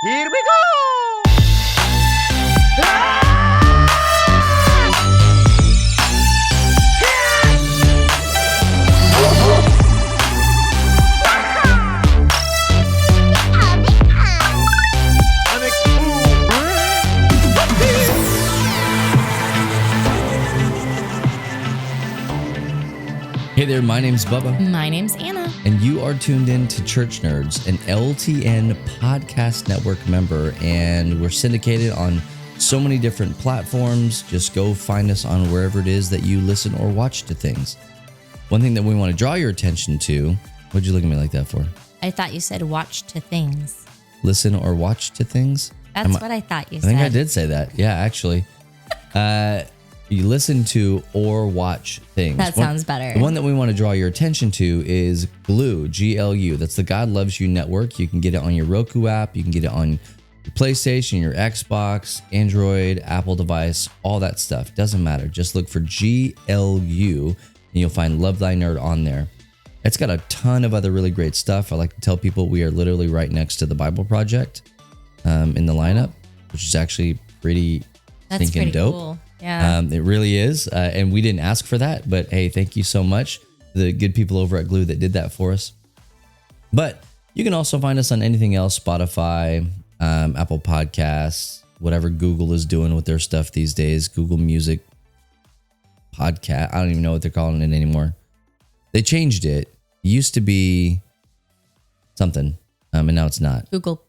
Here we go! Hey there, my name's Bubba. My name's Anna. And you are tuned in to Church Nerds, an LTN podcast network member. And we're syndicated on so many different platforms. Just go find us on wherever it is that you listen or watch to things. One thing that we want to draw your attention to, what'd you look at me like that for? I thought you said watch to things. Listen or watch to things? That's what I thought you said. I think I did say that. Yeah, actually. You listen to or watch things. That sounds better. The one that we want to draw your attention to is Glue, G-L-U. That's the God Loves You network. You can get it on your Roku app. You can get it on your PlayStation, your Xbox, Android, Apple device, all that stuff. Doesn't matter. Just look for G-L-U and you'll find Love Thy Nerd on there. It's got a ton of other really great stuff. I like to tell people we are literally right next to the Bible Project in the lineup, which is actually pretty stinking dope. Cool. Yeah. It really is. And we didn't ask for that, but hey, thank you so much. The good people over at Glue that did that for us. But you can also find us on anything else, Spotify, Apple Podcasts, whatever Google is doing with their stuff these days, Google Music Podcast. I don't even know what they're calling it anymore. They changed it. It used to be something, and now it's not. Google.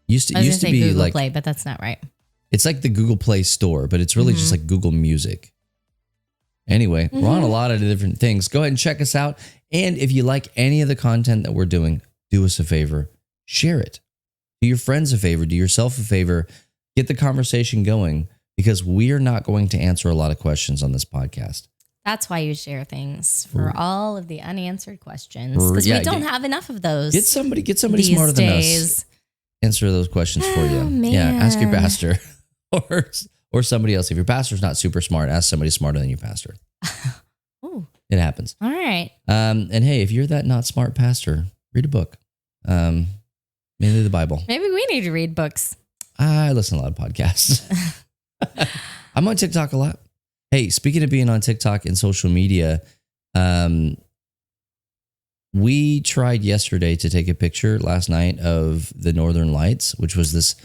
Used to be Google like Play, but that's not right. It's like the Google Play Store, but it's really just like Google Music. Anyway, we're on a lot of different things. Go ahead and check us out. And if you like any of the content that we're doing, do us a favor. Share it. Do your friends a favor. Do yourself a favor. Get the conversation going because we are not going to answer a lot of questions on this podcast. That's why you share things for all of the unanswered questions because we don't have enough of those. Get somebody smarter than us. Answer those questions for you. Man. Yeah, ask your pastor. Or somebody else. If your pastor's not super smart, ask somebody smarter than your pastor. Ooh. It happens. All right. And hey, if you're that not smart pastor, read a book. Mainly the Bible. Maybe we need to read books. I listen to a lot of podcasts. I'm on TikTok a lot. Hey, speaking of being on TikTok and social media, we tried yesterday to take a picture last night of the Northern Lights, which was this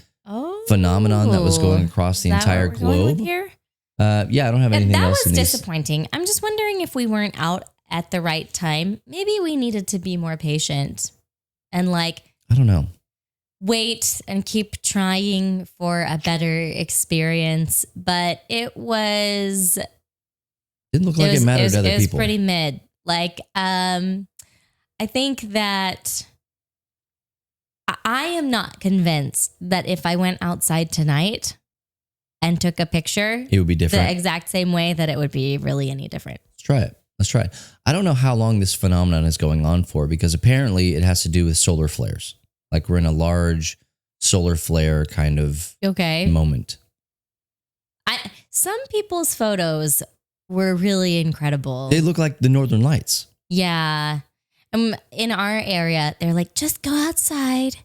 phenomenon that was going across the entire globe. Here? Yeah, I don't have anything else. That was disappointing. I'm just wondering if we weren't out at the right time. Maybe we needed to be more patient and I don't know. Wait and keep trying for a better experience. But it was... Didn't look like it mattered to other people. It was pretty mid. I think that... I am not convinced that if I went outside tonight and took a picture, it would be different. The exact same way that it would be really any different. Let's try it. I don't know how long this phenomenon is going on for because apparently it has to do with solar flares. Like we're in a large solar flare kind of moment. Some people's photos were really incredible. They look like the Northern Lights. Yeah. In our area, they're like, just go outside,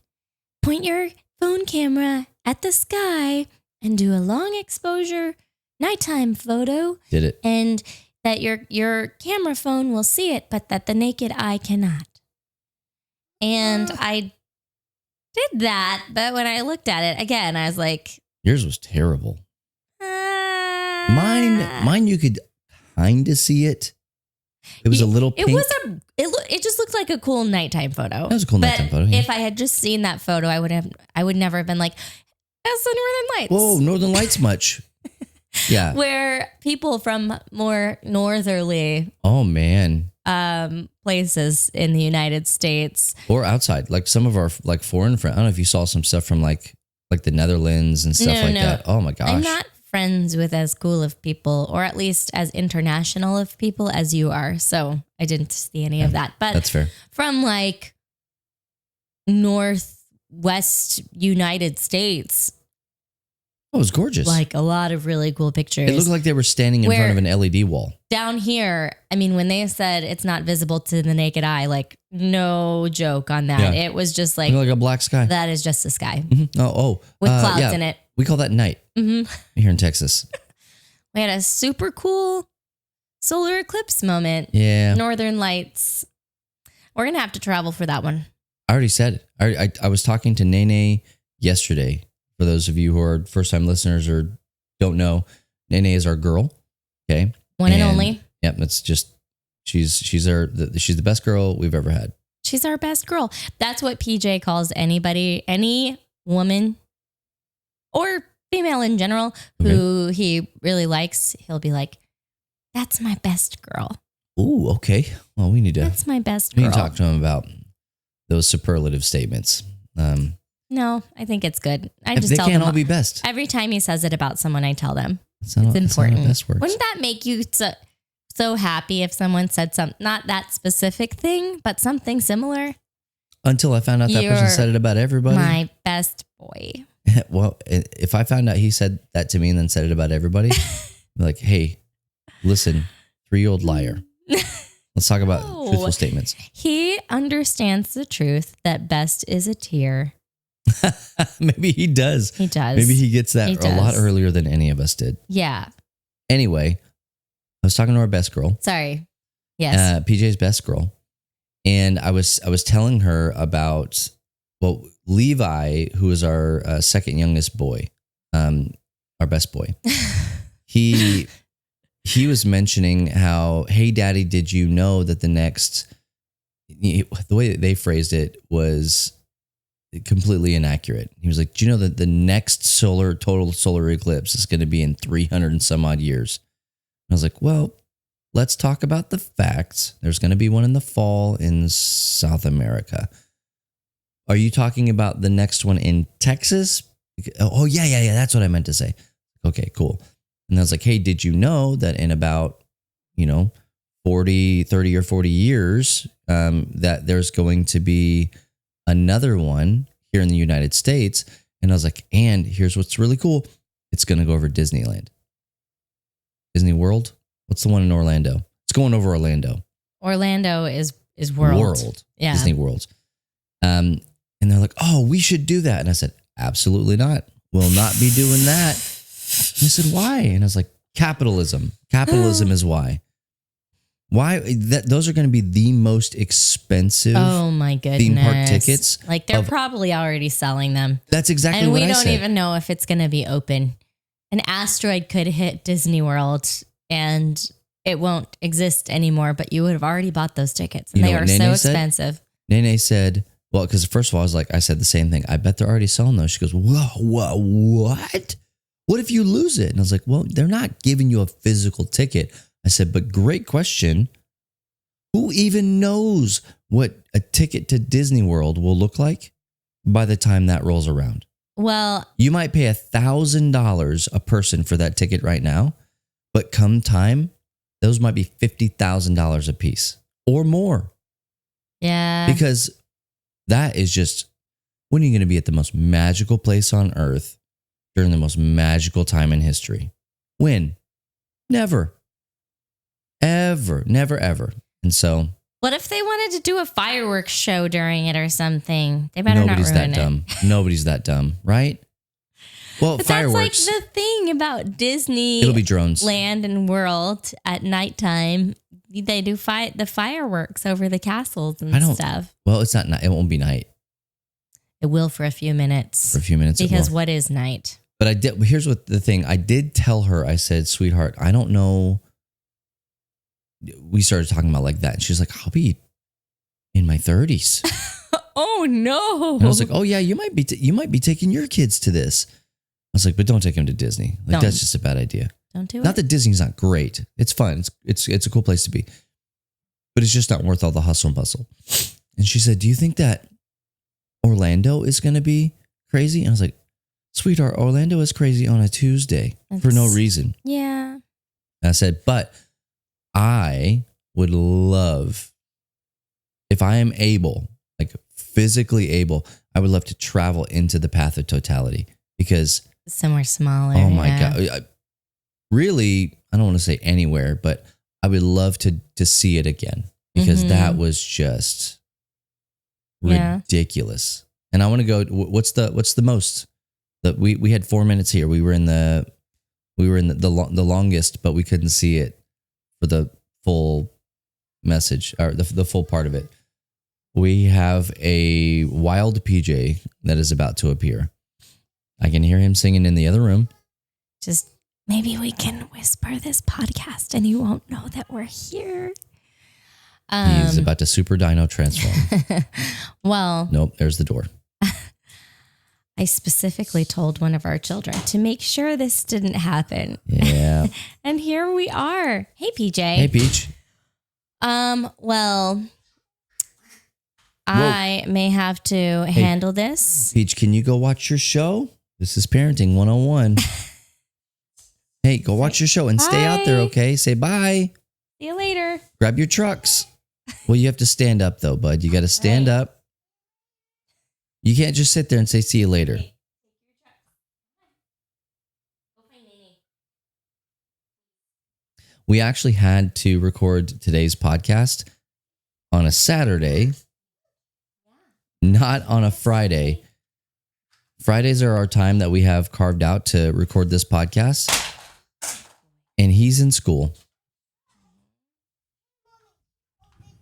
point your phone camera at the sky and do a long exposure nighttime photo. Did it. And that your camera phone will see it, but that the naked eye cannot. And I did that, but when I looked at it again, I was like... Yours was terrible. Mine, you could kind of see it. It was a little pink. It just looked like a cool nighttime photo. That was a cool nighttime photo. Yeah. If I had just seen that photo, I would never have been like, that's the Northern Lights. Whoa, Northern Lights much. Yeah. Where people from more northerly places in the United States. Or outside. Like some of our foreign friends. I don't know if you saw some stuff from like the Netherlands and stuff that. Oh my gosh. I'm not friends with as cool of people, or at least as international of people as you are. So I didn't see any of that. But that's fair. From Northwest United States, Oh, it was gorgeous. Like a lot of really cool pictures. It looked like they were standing in front of an LED wall. Down here, I mean, when they said it's not visible to the naked eye, like no joke on that. Yeah. It was just Like a black sky. that is just the sky With clouds in it. We call that night here in Texas. We had a super cool solar eclipse moment. Yeah. Northern Lights. We're going to have to travel for that one. I already said it. I was talking to Nene yesterday. For those of you who are first-time listeners or don't know, Nene is our girl. Okay. One and only. Yep. That's just, she's the best girl we've ever had. She's our best girl. That's what PJ calls anybody, any woman or female in general who he really likes. He'll be like, that's my best girl. Ooh, okay. Well, we need to. That's my best we girl. need to talk to him about those superlative statements. No, I think it's good. I if just they tell can't them all be best. every time he says it about someone. I tell them That's not it's how important. best works. Wouldn't that make you so happy if someone said something, not that specific thing, but something similar? Until I found out that person said it about everybody. My best boy. Well, if I found out he said that to me and then said it about everybody, I'd be like, hey, listen, 3-year-old liar. Let's talk about truthful statements. He understands the truth that best is a tear. Maybe he does. He does. Maybe he gets that He a lot does. earlier than any of us did. Yeah. Anyway, I was talking to our best girl. Sorry. Yes. PJ's best girl. And I was telling her about, well, Levi, who is our second youngest boy, our best boy. He was mentioning how, hey, Daddy, did you know that the way that they phrased it was completely inaccurate. He was like, do you know that the next total solar eclipse is going to be in 300 and some odd years? And I was like, well, let's talk about the facts. There's going to be one in the fall in South America. Are you talking about the next one in Texas? Oh, yeah. That's what I meant to say. Okay, cool. And I was like, hey, did you know that in about, 30 or 40 years, that there's going to be another one here in the United States? And I was like, and here's what's really cool. It's going to go over Disneyland. Disney World? What's the one in Orlando? It's going over Orlando. Orlando is world. Yeah. Disney World. And they're like, oh, we should do that. And I said, absolutely not. We'll not be doing that. And I said, why? And I was like, capitalism. Capitalism is why. Why? Those are going to be the most expensive Oh my goodness. theme park tickets. Like they're probably already selling them. That's exactly And what we I don't said. even know if it's going to be open. An asteroid could hit Disney World and it won't exist anymore, but you would have already bought those tickets. And You know they what are so Nene said? expensive. Nene said, well, because first of all, I said the same thing. I bet they're already selling those. She goes, whoa, what? What if you lose it? And I was like, well, they're not giving you a physical ticket. I said, but great question. Who even knows what a ticket to Disney World will look like by the time that rolls around? Well, You might pay $1,000 a person for that ticket right now, but come time, those might be $50,000 a piece or more. yeah. Because that is just, when are you going to be at the most magical place on earth during the most magical time in history? When? Never. Ever. Never, ever. And so What if they wanted to do a fireworks show during it or something? They better nobody's not that ruin it. dumb. Nobody's that dumb, right? Well, But fireworks. that's like the thing about Disney It'll be drones. Land and World at nighttime. They do the fireworks over the castles and I don't- stuff. Well, it's not night. It won't be night It will for a few minutes. for a few minutes. it Because will. what is night? But I did. Here's what the thing. I did tell her. I said, "Sweetheart, I don't know." We started talking about like that, and she's like, "I'll be in my 30s." Oh no! And I was like, "Oh yeah, you might be taking your kids to this." I was like, "But don't take them to Disney. Like Don't. that's just a bad idea. Don't do Not it. that Disney's not great. It's fun. It's a cool place to be, but it's just not worth all the hustle and bustle." And she said, "Do you think that Orlando is going to be crazy?" And I was like, "Sweetheart, Orlando is crazy on a Tuesday for no That's- reason." Yeah. And I said, "But I would love, if I am able, like physically able, I would love to travel into the path of totality because somewhere smaller. Oh my yeah. God. Really, I don't want to say anywhere, but I would love to see it again because that was just ridiculous. And I want to go, what's the most that we had 4 minutes here. We were in the longest, but we couldn't see it for the full message or the full part of it. We have a wild PJ that is about to appear. I can hear him singing in the other room. Just maybe we can whisper this podcast and you won't know that we're here. He's about to super dino transform. Well, nope, there's the door. I specifically told one of our children to make sure this didn't happen. Yeah. And here we are. Hey, PJ. Hey, Peach. Well, I may have to handle this. Peach, can you go watch your show? This is Parenting 101. Hey, go watch your show and stay out there, okay? Say bye. See you later. Grab your trucks. Well, you have to stand up, though, bud. You got to stand up. You can't just sit there and say, see you later. We actually had to record today's podcast on a Saturday, not on a Friday. Fridays are our time that we have carved out to record this podcast. And he's in school.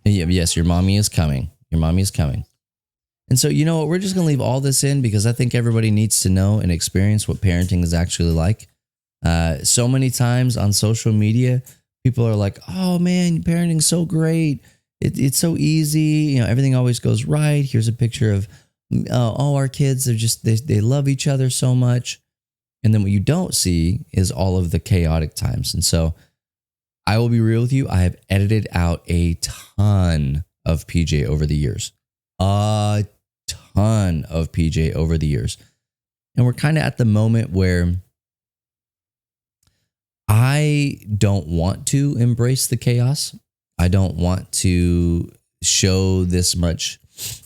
Yes, your mommy is coming. Your mommy is coming. And so, you know what? We're just going to leave all this in because I think everybody needs to know and experience what parenting is actually like. So many times on social media, people are like, oh man, parenting's so great. It's so easy. You know, everything always goes right. Here's a picture of, our kids are just, they love each other so much. And then what you don't see is all of the chaotic times. And so I will be real with you. I have edited out a ton of PJ over the years. A ton of PJ over the years. And we're kind of at the moment where I don't want to embrace the chaos. I don't want to show this much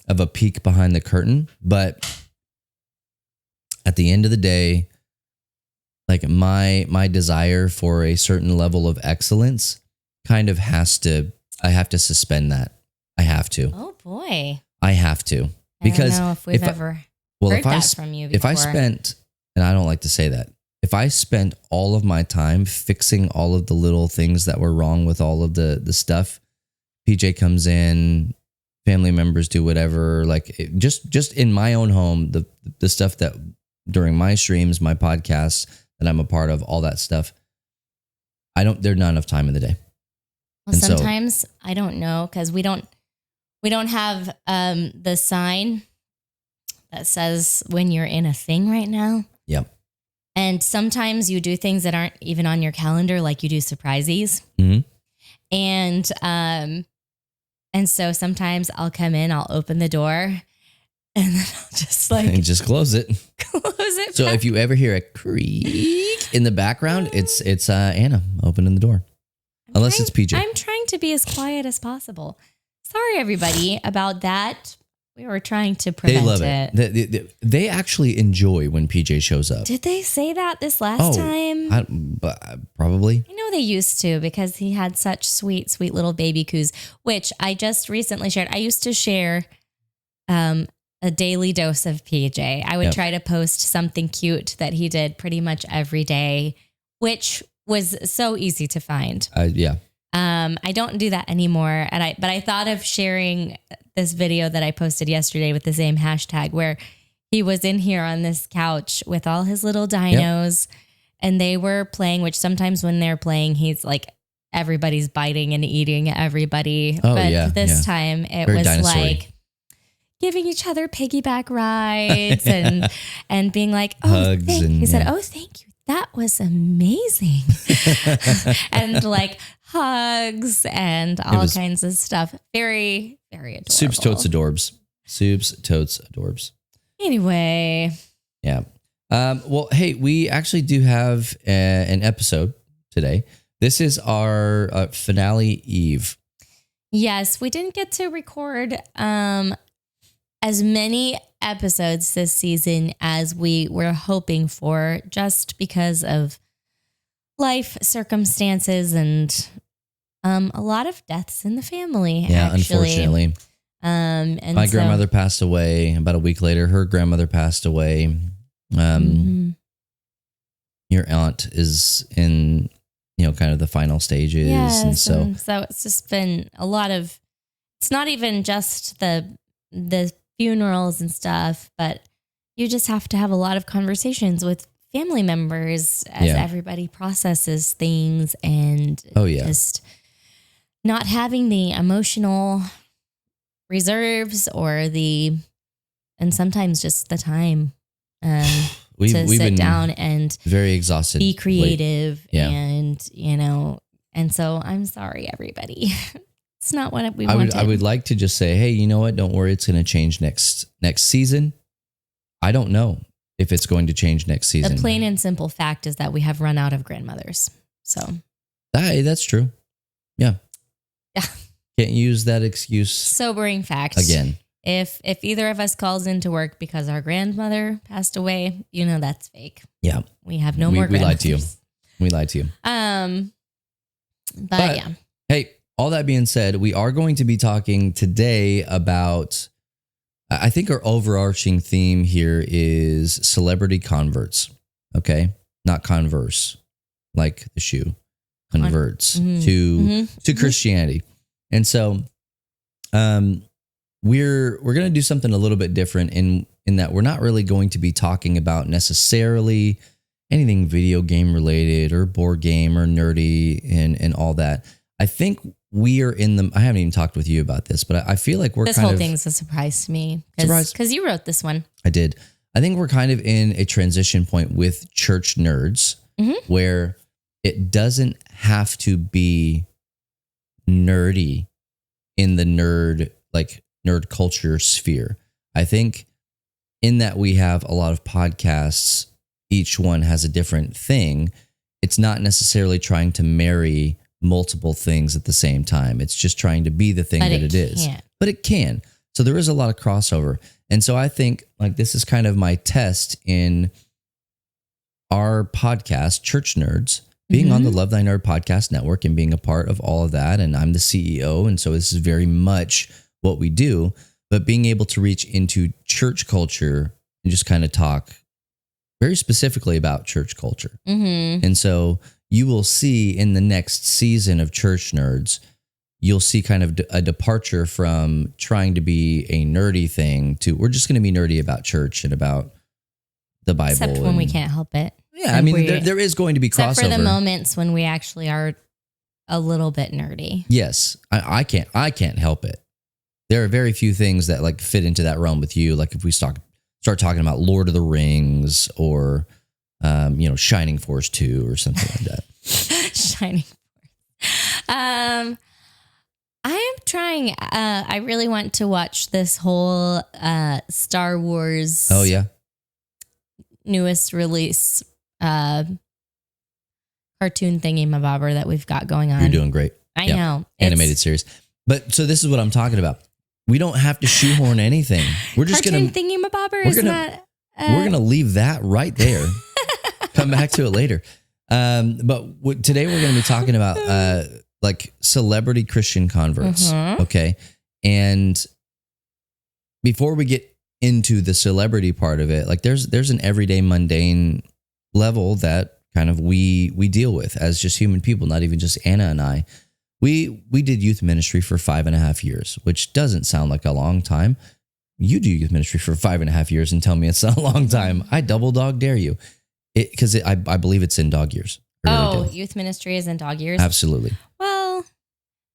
of a peek behind the curtain. But at the end of the day, like my desire for a certain level of excellence kind of I have to suspend that. I have to. Oh boy. I have to. Because I don't know if we've ever heard that from you before. If I spent, and I don't like to say that, if I spent all of my time fixing all of the little things that were wrong with all of the stuff, PJ comes in, family members do whatever, just in my own home, the stuff that during my streams, my podcasts that I'm a part of, all that stuff, there's not enough time in the day. Well, and sometimes I don't know because we don't have the sign that says when you're in a thing right now. Yep. And sometimes you do things that aren't even on your calendar, like you do surprises. Mm-hmm. And so sometimes I'll come in, I'll open the door, and then I'll just and just close it. Close it. So if you ever hear a creak in the background, it's Anna opening the door. Unless it's PJ. I'm trying to be as quiet as possible. Sorry, everybody, about that. We were trying to prevent They love it. They actually enjoy when PJ shows up. Did they say that this last time? Probably. I know they used to because he had such sweet, sweet little baby coos, which I just recently shared. I used to share a daily dose of PJ. I would try to post something cute that he did pretty much every day, which was so easy to find. Yeah. I don't do that anymore. But I thought of sharing this video that I posted yesterday with the same hashtag where he was in here on this couch with all his little dinos and they were playing, which sometimes when they're playing, he's like, everybody's biting and eating everybody. Oh, but this time it Very was dinosaur-y. like giving each other piggyback rides and being like, hugs. He said, oh, thank you. That was amazing. And like hugs and all kinds of stuff. Very, very adorable. Soups, totes, adorbs. Soups, totes, adorbs. Anyway. Yeah. Well, hey, we actually do have an episode today. This is our finale eve. Yes, we didn't get to record as many episodes this season as we were hoping for, just because of life circumstances and a lot of deaths in the family. Yeah, actually. unfortunately. And My grandmother passed away. About a week later, her grandmother passed away. Your aunt is in, kind of the final stages. Yes, and so it's just been a lot of, it's not even just the funerals and stuff, but you just have to have a lot of conversations with family members as everybody processes things and just not having the emotional reserves and sometimes just the time we've sit been down and very exhausted, be creative and so I'm sorry, everybody. It's not what we wanted. I would like to just say, hey, you know what? Don't worry. It's going to change next season. I don't know if it's going to change next season. The plain and simple fact is that we have run out of grandmothers. So that's true. Yeah. Yeah. Can't use that excuse. Sobering fact. Again. If either of us calls into work because our grandmother passed away, that's fake. Yeah. We have no more grandmothers. We lied to you. But yeah. Hey, all that being said, we are going to be talking today about, I think our overarching theme here is celebrity converts. Okay. Not converse, like the shoe, converts to Christianity. And so, we're going to do something a little bit different in that we're not really going to be talking about necessarily anything video game related or board game or nerdy and all that. I think we are I haven't even talked with you about this, but I feel like this whole thing's a surprise to me because you wrote this one. I did. I think we're kind of in a transition point with church nerds where it doesn't have to be nerdy in the nerd culture sphere. I think in that we have a lot of podcasts, each one has a different thing. It's not necessarily trying to marry multiple things at the same time. It's just trying to be the thing that it is. But it can. So there is a lot of crossover. And so I think this is kind of my test in our podcast, Church Nerds, being on the Love Thy Nerd podcast network and being a part of all of that. And I'm the CEO. And so this is very much what we do, but being able to reach into church culture and just kind of talk very specifically about church culture. And so you will see in the next season of Church Nerds, you'll see kind of a departure from trying to be a nerdy thing to we're just going to be nerdy about church and about the Bible. Except when we can't help it. Yeah, I mean, there is going to be crossover. Except for the moments when we actually are a little bit nerdy. Yes, I can't help it. There are very few things that fit into that realm with you. Like if we start talking about Lord of the Rings or, Shining Force 2 or something like that. Shining Force. I am trying. I really want to watch this whole Star Wars. Oh yeah. Newest release cartoon thingy-mabobber that we've got going on. You're doing great. I know. Animated series. But so this is what I'm talking about. We don't have to shoehorn anything. We're just going to thingy-mabobber is not. We're going to leave that right there. Come back to it later. But today we're going to be talking about celebrity Christian converts. Okay. And before we get into the celebrity part of it, there's an everyday mundane level that kind of we deal with as just human people, not even just Anna and I. We did youth ministry for 5.5 years, which doesn't sound like a long time. You do youth ministry for 5.5 years and tell me it's not a long time. I double dog dare you. Because I believe it's in dog years. Really youth ministry is in dog years? Absolutely. Well,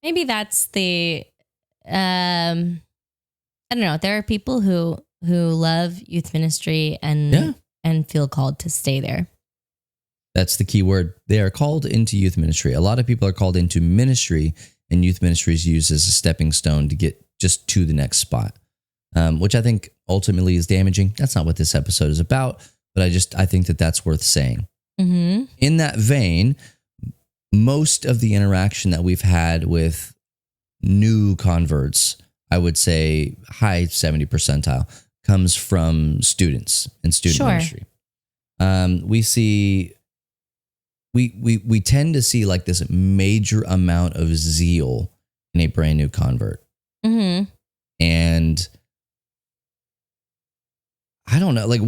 maybe that's the, I don't know. There are people who love youth ministry and feel called to stay there. That's the key word. They are called into youth ministry. A lot of people are called into ministry, and youth ministry is used as a stepping stone to get just to the next spot, which I think ultimately is damaging. That's not what this episode is about, but I think that that's worth saying. In that vein, most of the interaction that we've had with new converts, I would say high 70 percentile, comes from students and student Sure. ministry. We see, we tend to see like this major amount of zeal in a brand new convert. Mm-hmm. And I don't know, like,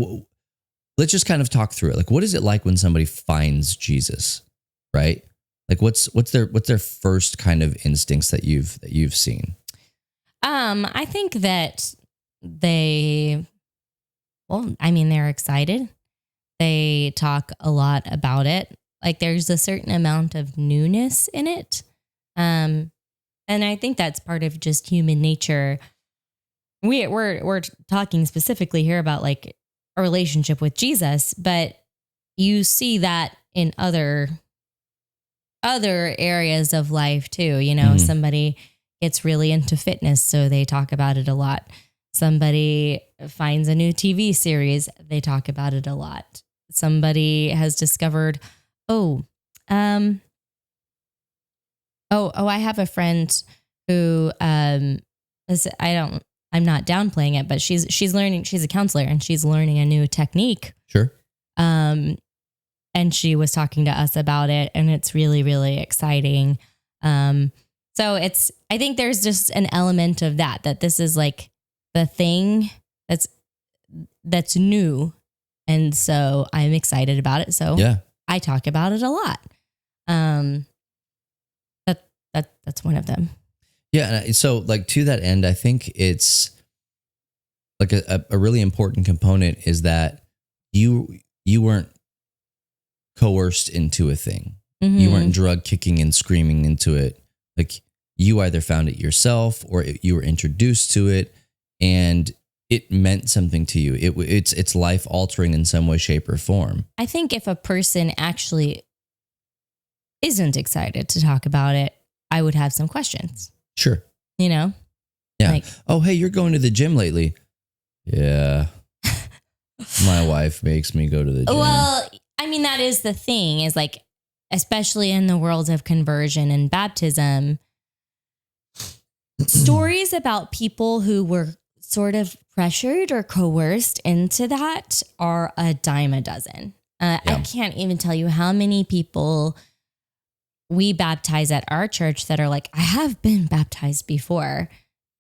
let's just kind of talk through it. Like, what is it like when somebody finds Jesus, right? Like, what's their first kind of instincts that you've seen? I think that they're excited. They talk a lot about it. Like there's a certain amount of newness in it. And I think that's part of just human nature. We're talking specifically here about like a relationship with Jesus, but you see that in other areas of life too. You know, Mhm. somebody gets really into fitness, so they talk about it a lot. Somebody finds a new TV series, they talk about it a lot. Somebody has discovered, I have a friend who I'm not downplaying it, but she's learning, she's a counselor and she's learning a new technique. Sure. And she was talking to us about it, and it's really, really exciting. So I think there's just an element of that this is like the thing that's new. And so I'm excited about it. So Yeah. I talk about it a lot. That's one of them. Yeah. And so like to that end, I think it's like a really important component is that you weren't coerced into a thing. You weren't drug kicking and screaming into it. Like you either found it yourself or you were introduced to it and it meant something to you. It's life altering in some way, shape or form. I think if a person actually isn't excited to talk about it, I would have some questions, Sure. you know? Yeah. Like, Oh, hey, you're going to the gym lately. Yeah. My wife makes me go to the gym. well, I mean, that is the thing is like, especially in the world of conversion and baptism, stories about people who were sort of pressured or coerced into that are a dime a dozen. I can't even tell you how many people we baptize at our church that are like, I have been baptized before,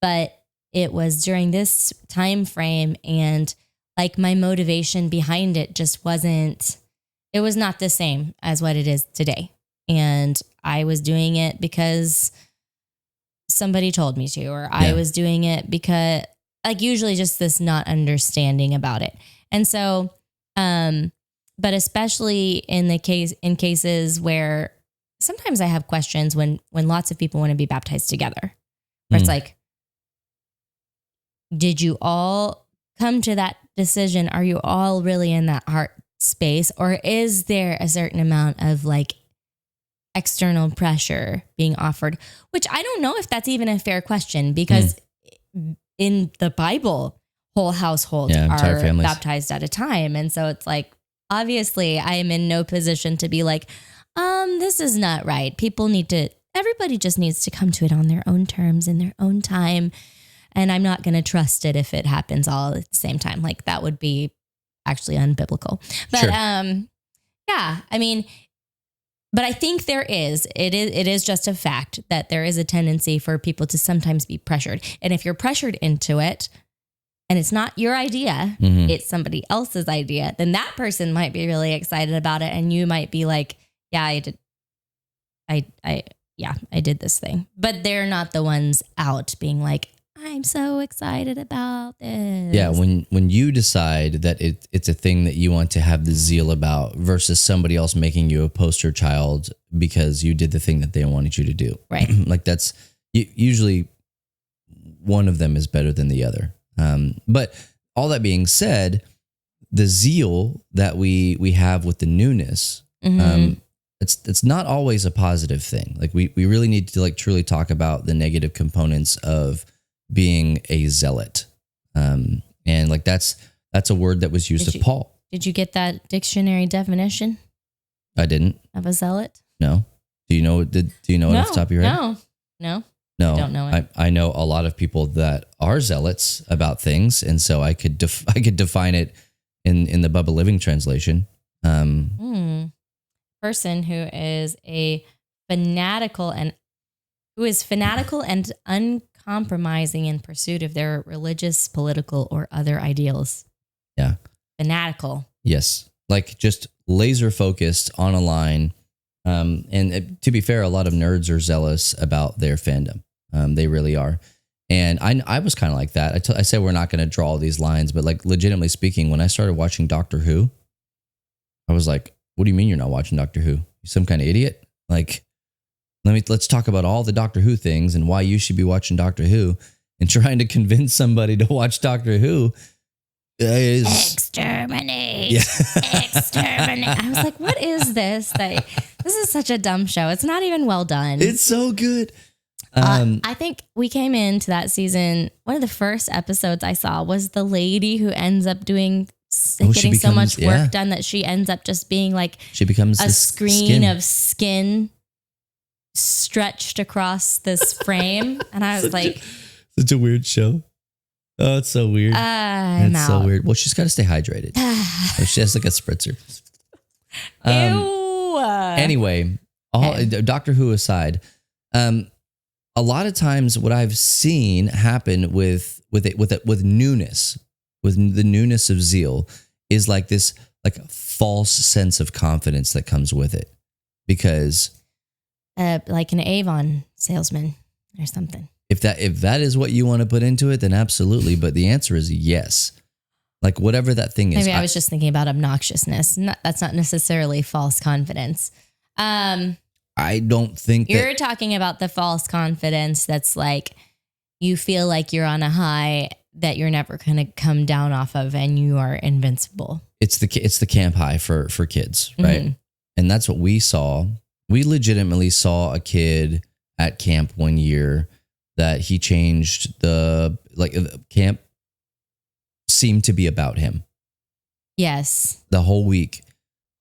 but it was during this time frame and like my motivation behind it just wasn't, it was not the same as what it is today. And I was doing it because somebody told me to, or I was doing it because like usually just this not understanding about it. And so, but especially in cases where sometimes I have questions when lots of people want to be baptized together, where it's like, did you all come to that decision? Are you all really in that heart space? Or is there a certain amount of like external pressure being offered? Which I don't know if that's even a fair question because in the Bible, whole households are families. baptized at a time. And so it's like, obviously I am in no position to be like, this is not right. Everybody just needs to come to it on their own terms in their own time. And I'm not going to trust it if it happens all at the same time. Like that would be actually unbiblical. But Sure. yeah, I mean, but I think it is just a fact that there is a tendency for people to sometimes be pressured. And if you're pressured into it and it's not your idea, it's somebody else's idea, then that person might be really excited about it. And you might be like, yeah, I did this thing, but they're not the ones out being like, I'm so excited about this. Yeah, when you decide that it's a thing that you want to have the zeal about versus somebody else making you a poster child because you did the thing that they wanted you to do. Right. Like that's usually one of them is better than the other. But all that being said, the zeal that we have with the newness, it's not always a positive thing. Like we really need to like truly talk about the negative components of being a zealot. And like that's a word that was used of Paul. Did you get that dictionary definition I didn't. of a zealot? No. Do you know it off the top of your head? No. No, don't know it. I know a lot of people that are zealots about things, and so I could define it in the Bubba Living translation. Person who is fanatical and uncompromising in pursuit of their religious, political, or other ideals. Yeah. Fanatical. Yes. Like just laser focused on a line. To be fair, a lot of nerds are zealous about their fandom. They really are. And I was kind of like that. I said we're not going to draw these lines, but like legitimately speaking, when I started watching Doctor Who, I was like, what do you mean you're not watching Doctor Who? You some kind of idiot? Like, let's talk about all the Doctor Who things and why you should be watching Doctor Who, and trying to convince somebody to watch Doctor Who is exterminate. Yeah. Exterminate. I was like, what is this? This is such a dumb show. It's not even well done. It's so good. I think we came into that season. One of the first episodes I saw was the lady who ends up getting so much work done that she ends up just being like she becomes a screen of skin stretched across this frame. And I was like, such a weird show. Oh, it's so weird. It's so weird. Well, she's got to stay hydrated. She has like a spritzer. Ew. Anyway, Doctor Who aside, a lot of times what I've seen happen with newness, with the newness of zeal, is like this like false sense of confidence that comes with it, because like an Avon salesman or something. If that is what you want to put into it, then absolutely. But the answer is yes. Like whatever that thing is. Maybe I was just thinking about obnoxiousness. That's not necessarily false confidence. I don't think you're talking about the false confidence that's like you feel like you're on a high that you're never going to come down off of, and you are invincible. It's the camp high for kids, right? Mm-hmm. And that's what we saw. We legitimately saw a kid at camp one year that he changed the camp seemed to be about him. Yes. The whole week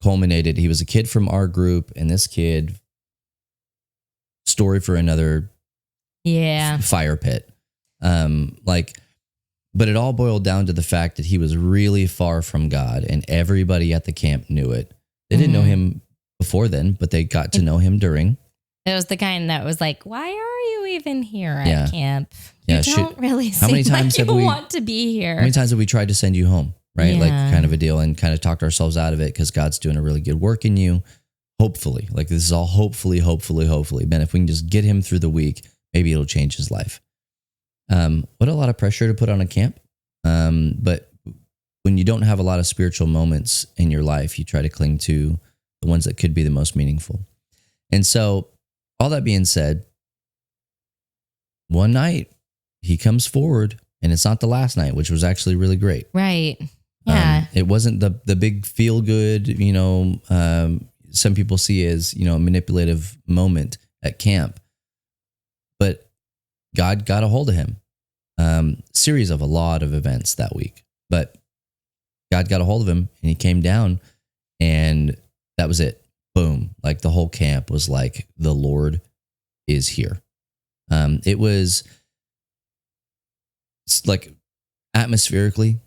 culminated. He was a kid from our group, and this kid, story for another fire pit. But it all boiled down to the fact that he was really far from God, and everybody at the camp knew it. They didn't know him before then, but they got to know him during. It was the kind that was like, why are you even here at camp? You don't really seem like you want to be here. How many times have we tried to send you home, right? Yeah. Like kind of a deal, and kind of talked ourselves out of it because God's doing a really good work in you. Hopefully, like this is all hopefully. Man, if we can just get him through the week, maybe it'll change his life. What a lot of pressure to put on a camp. But when you don't have a lot of spiritual moments in your life, you try to cling to the ones that could be the most meaningful. And so all that being said, one night he comes forward, and it's not the last night, which was actually really great. Right. Yeah. It wasn't the big feel good, some people see as, manipulative moment at camp, but God got a hold of him. Series of a lot of events that week, but God got a hold of him, and he came down, and that was it. Boom. Like the whole camp was like, the Lord is here. It was like atmospherically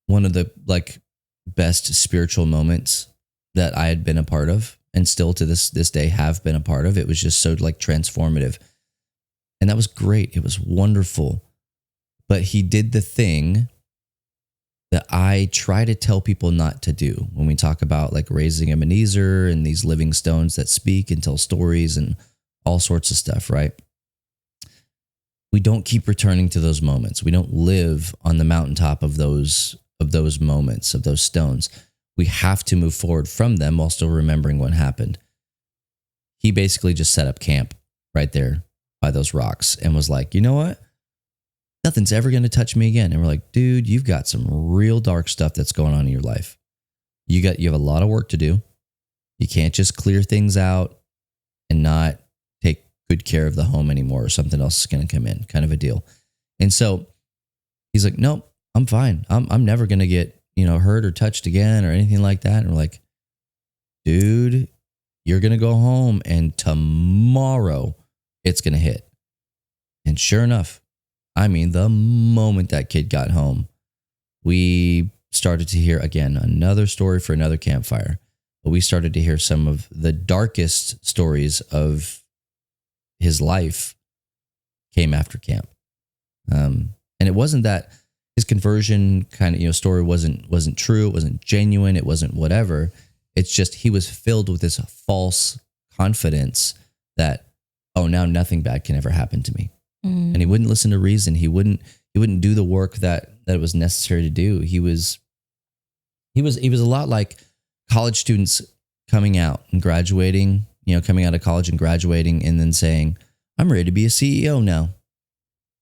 one of the like best spiritual moments that I had been a part of, and still to this day have been a part of. It was just so like transformative, and that was great. It was wonderful. But he did the thing that I try to tell people not to do when we talk about like raising Ebenezer and these living stones that speak and tell stories and all sorts of stuff, right? We don't keep returning to those moments. We don't live on the mountaintop of those moments, of those stones. We have to move forward from them while still remembering what happened. He basically just set up camp right there by those rocks and was like, you know what? Nothing's ever going to touch me again. And we're like, dude, you've got some real dark stuff that's going on in your life. You have a lot of work to do. You can't just clear things out and not take good care of the home anymore, or something else is going to come in, kind of a deal. And so he's like, nope, I'm fine. I'm never going to get, hurt or touched again or anything like that. And we're like, dude, you're going to go home, and tomorrow it's going to hit. And sure enough, I mean, the moment that kid got home, we started to hear, again, another story for another campfire. But we started to hear some of the darkest stories of his life came after camp. And it wasn't that his conversion kind of, story wasn't true. It wasn't genuine. It wasn't whatever. It's just he was filled with this false confidence that, oh, now nothing bad can ever happen to me. And he wouldn't listen to reason. He wouldn't do the work that was necessary to do. He was a lot like college students coming out and graduating, coming out of college and graduating and then saying, I'm ready to be a CEO now.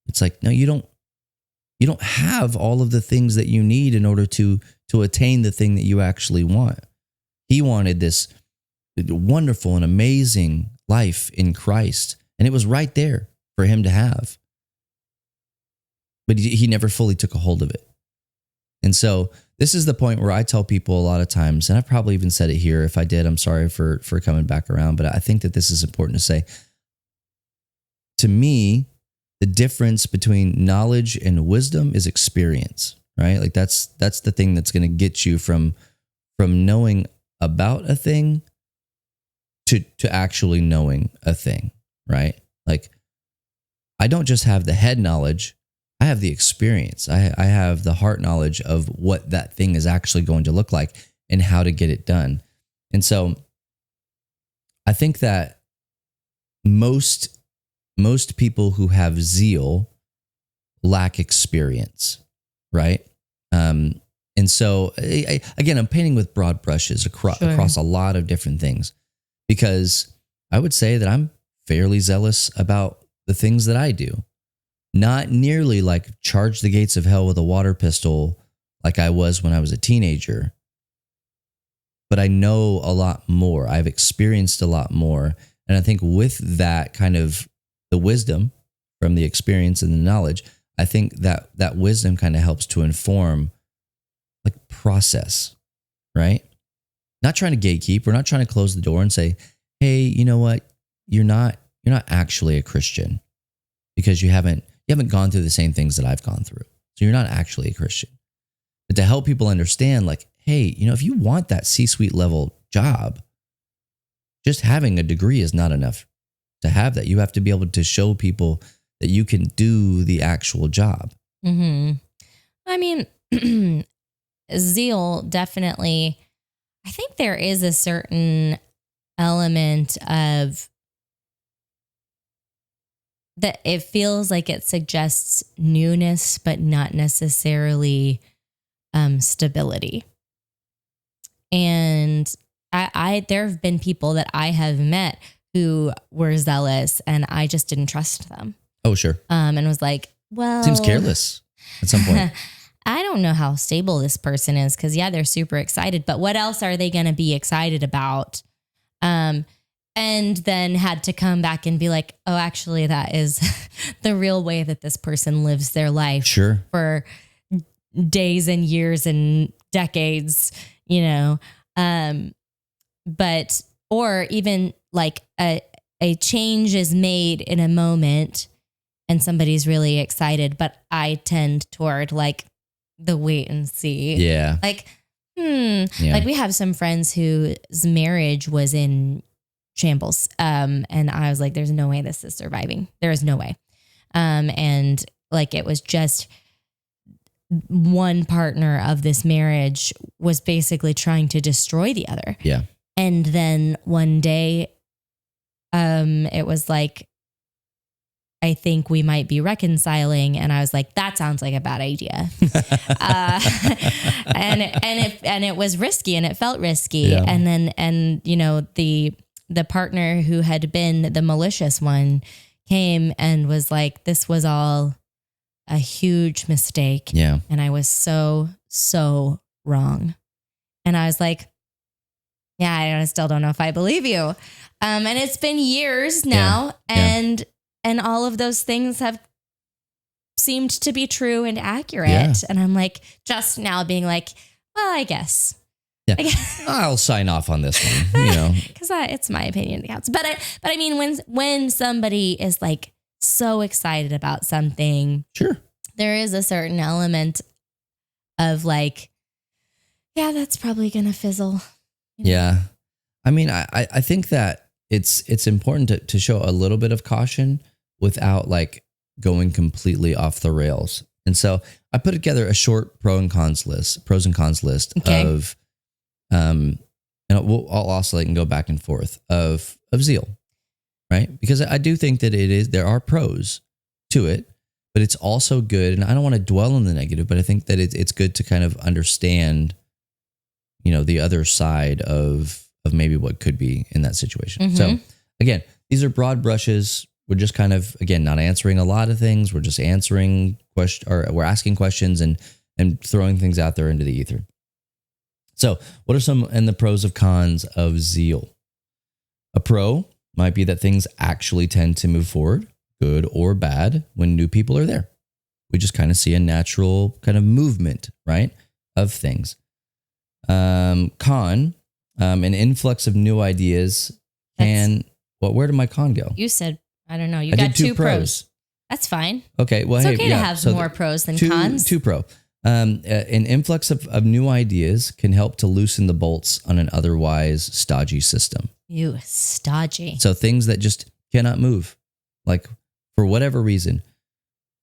It's like, no, you don't have all of the things that you need in order to attain the thing that you actually want. He wanted this wonderful and amazing life in Christ, and it was right there for him to have. But he never fully took a hold of it. And so this is the point where I tell people a lot of times, and I've probably even said it here. If I did, I'm sorry for coming back around, but I think that this is important to say. To me, the difference between knowledge and wisdom is experience, right? Like that's the thing that's going to get you from knowing about a thing to actually knowing a thing, right? Like I don't just have the head knowledge, I have the experience. I have the heart knowledge of what that thing is actually going to look like and how to get it done. And so I think that most people who have zeal lack experience, right? And so again, I'm painting with broad brushes across a lot of different things, because I would say that I'm fairly zealous about the things that I do. Not nearly like charge the gates of hell with a water pistol like I was when I was a teenager, but I know a lot more. I've experienced a lot more. And I think with that kind of the wisdom from the experience and the knowledge, I think that wisdom kind of helps to inform like process, right? Not trying to gatekeep. We're not trying to close the door and say, hey, you know what? You're not actually a Christian because you haven't gone through the same things that I've gone through. So you're not actually a Christian. But to help people understand, like, hey, if you want that C-suite level job, just having a degree is not enough to have that. You have to be able to show people that you can do the actual job. Mm-hmm. I mean, zeal, definitely. I think there is a certain element of that it feels like it suggests newness, but not necessarily stability. And I there have been people that I have met who were zealous and I just didn't trust them. Oh, sure. And was like, well, seems careless at some point. I don't know how stable this person is because, yeah, they're super excited, but what else are they going to be excited about? And then had to come back and be like, oh, actually, that is the real way that this person lives their life. Sure. For days and years and decades, but, or even like a change is made in a moment and somebody's really excited, but I tend toward like the wait and see. Yeah. Like, like we have some friends whose marriage was in shambles. And I was like, there's no way this is surviving. There is no way. And like, it was just one partner of this marriage was basically trying to destroy the other. Yeah. And then one day, it was like, I think we might be reconciling. And I was like, that sounds like a bad idea. And it was risky and it felt risky. Yeah. And then, the partner who had been the malicious one came and was like, this was all a huge mistake. Yeah. And I was so wrong. And I was like, yeah, I still don't know if I believe you. And it's been years now. Yeah. And all of those things have seemed to be true and accurate. Yeah. And I'm like, just now being like, well, I guess. Yeah. I'll sign off on this one, Because it's my opinion that counts. But I mean, when somebody is like so excited about something, Sure. there is a certain element of like, yeah, that's probably going to fizzle. You know? Yeah. I mean, I think that it's important to show a little bit of caution without like going completely off the rails. And so I put together a short pros and cons list Okay. of, and I'll oscillate and go back and forth of zeal, right? Because I do think that there are pros to it, but it's also good. And I don't want to dwell on the negative, but I think that it's good to kind of understand, the other side of maybe what could be in that situation. So again, these are broad brushes. We're just kind of, again, not answering a lot of things. We're just answering we're asking questions and throwing things out there into the ether. So what are some and the pros of cons of zeal? A pro might be that things actually tend to move forward, good or bad, when new people are there. We just kind of see a natural kind of movement, right, of things. Con, an influx of new ideas. And where did my con go? You said, I don't know. You I got did two pros. That's fine. Okay. Well, It's okay to have so more pros than cons. Two pro. An influx of new ideas can help to loosen the bolts on an otherwise stodgy system. You stodgy. So things that just cannot move, like for whatever reason,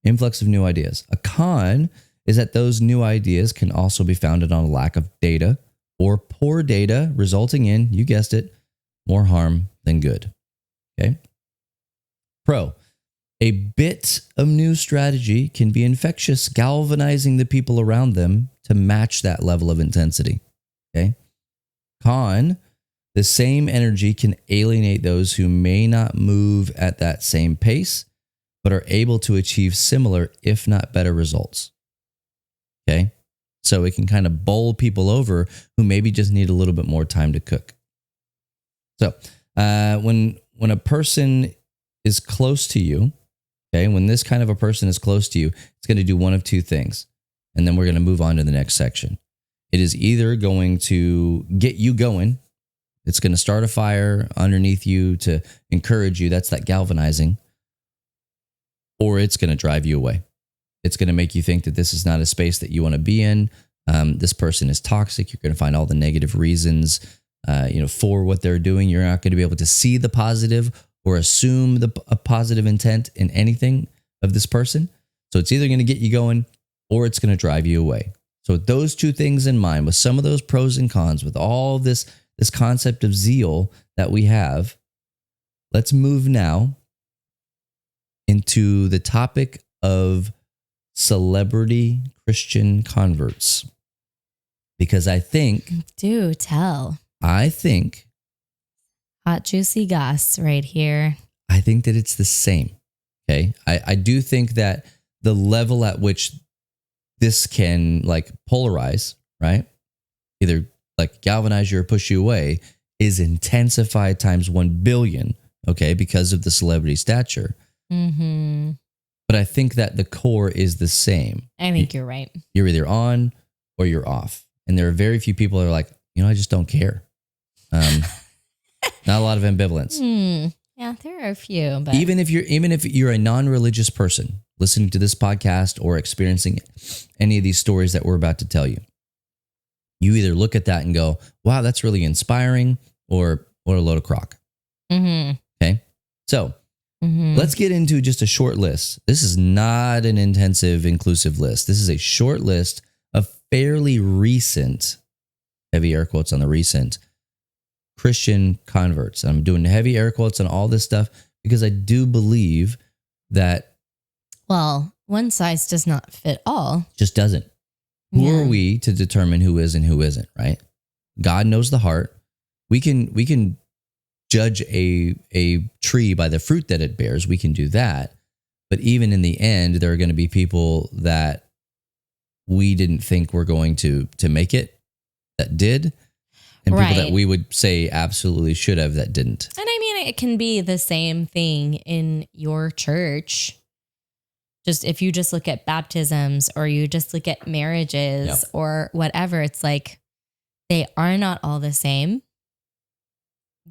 influx of new ideas. A con is that those new ideas can also be founded on a lack of data or poor data, resulting in, you guessed it, more harm than good. Okay. Pro. A bit of new strategy can be infectious, galvanizing the people around them to match that level of intensity. Okay. Con. The same energy can alienate those who may not move at that same pace, but are able to achieve similar, if not better results. Okay. So it can kind of bowl people over who maybe just need a little bit more time to cook. So when a person is close to you, okay, when this kind of a person is close to you, it's going to do one of two things. And then we're going to move on to the next section. It is either going to get you going. It's going to start a fire underneath you to encourage you. That's that galvanizing. Or it's going to drive you away. It's going to make you think that this is not a space that you want to be in. This person is toxic. You're going to find all the negative reasons, for what they're doing. You're not going to be able to see the positive or assume a positive intent in anything of this person. So it's either going to get you going or it's going to drive you away. So with those two things in mind, with some of those pros and cons, with all this concept of zeal that we have, let's move now into the topic of celebrity Christian converts. Because I think Hot juicy goss right here. I think that it's the same. Okay. I do think that the level at which this can like polarize, right? Either like galvanize you or push you away is intensified times 1 billion. Okay. Because of the celebrity stature. Mm-hmm. But I think that the core is the same. I think you're right. You're either on or you're off. And there are very few people that are like, I just don't care. Not a lot of ambivalence. Yeah, there are a few. But Even if you're a non-religious person listening to this podcast or experiencing any of these stories that we're about to tell you, you either look at that and go, wow, that's really inspiring, or what a load of crock. Mm-hmm. Okay. So let's get into just a short list. This is not an intensive, inclusive list. This is a short list of fairly recent, heavy air quotes on the recent, Christian converts. I'm doing heavy air quotes on all this stuff because I do believe that, well, one size does not fit all. Just doesn't. Who are we to determine who is and who isn't, right? God knows the heart. We can judge a tree by the fruit that it bears. We can do that. But even in the end, there are going to be people that we didn't think were going to make it that did. And people that we would say absolutely should have that didn't. And I mean, it can be the same thing in your church. Just if you just look at baptisms or you just look at marriages or whatever, it's like they are not all the same.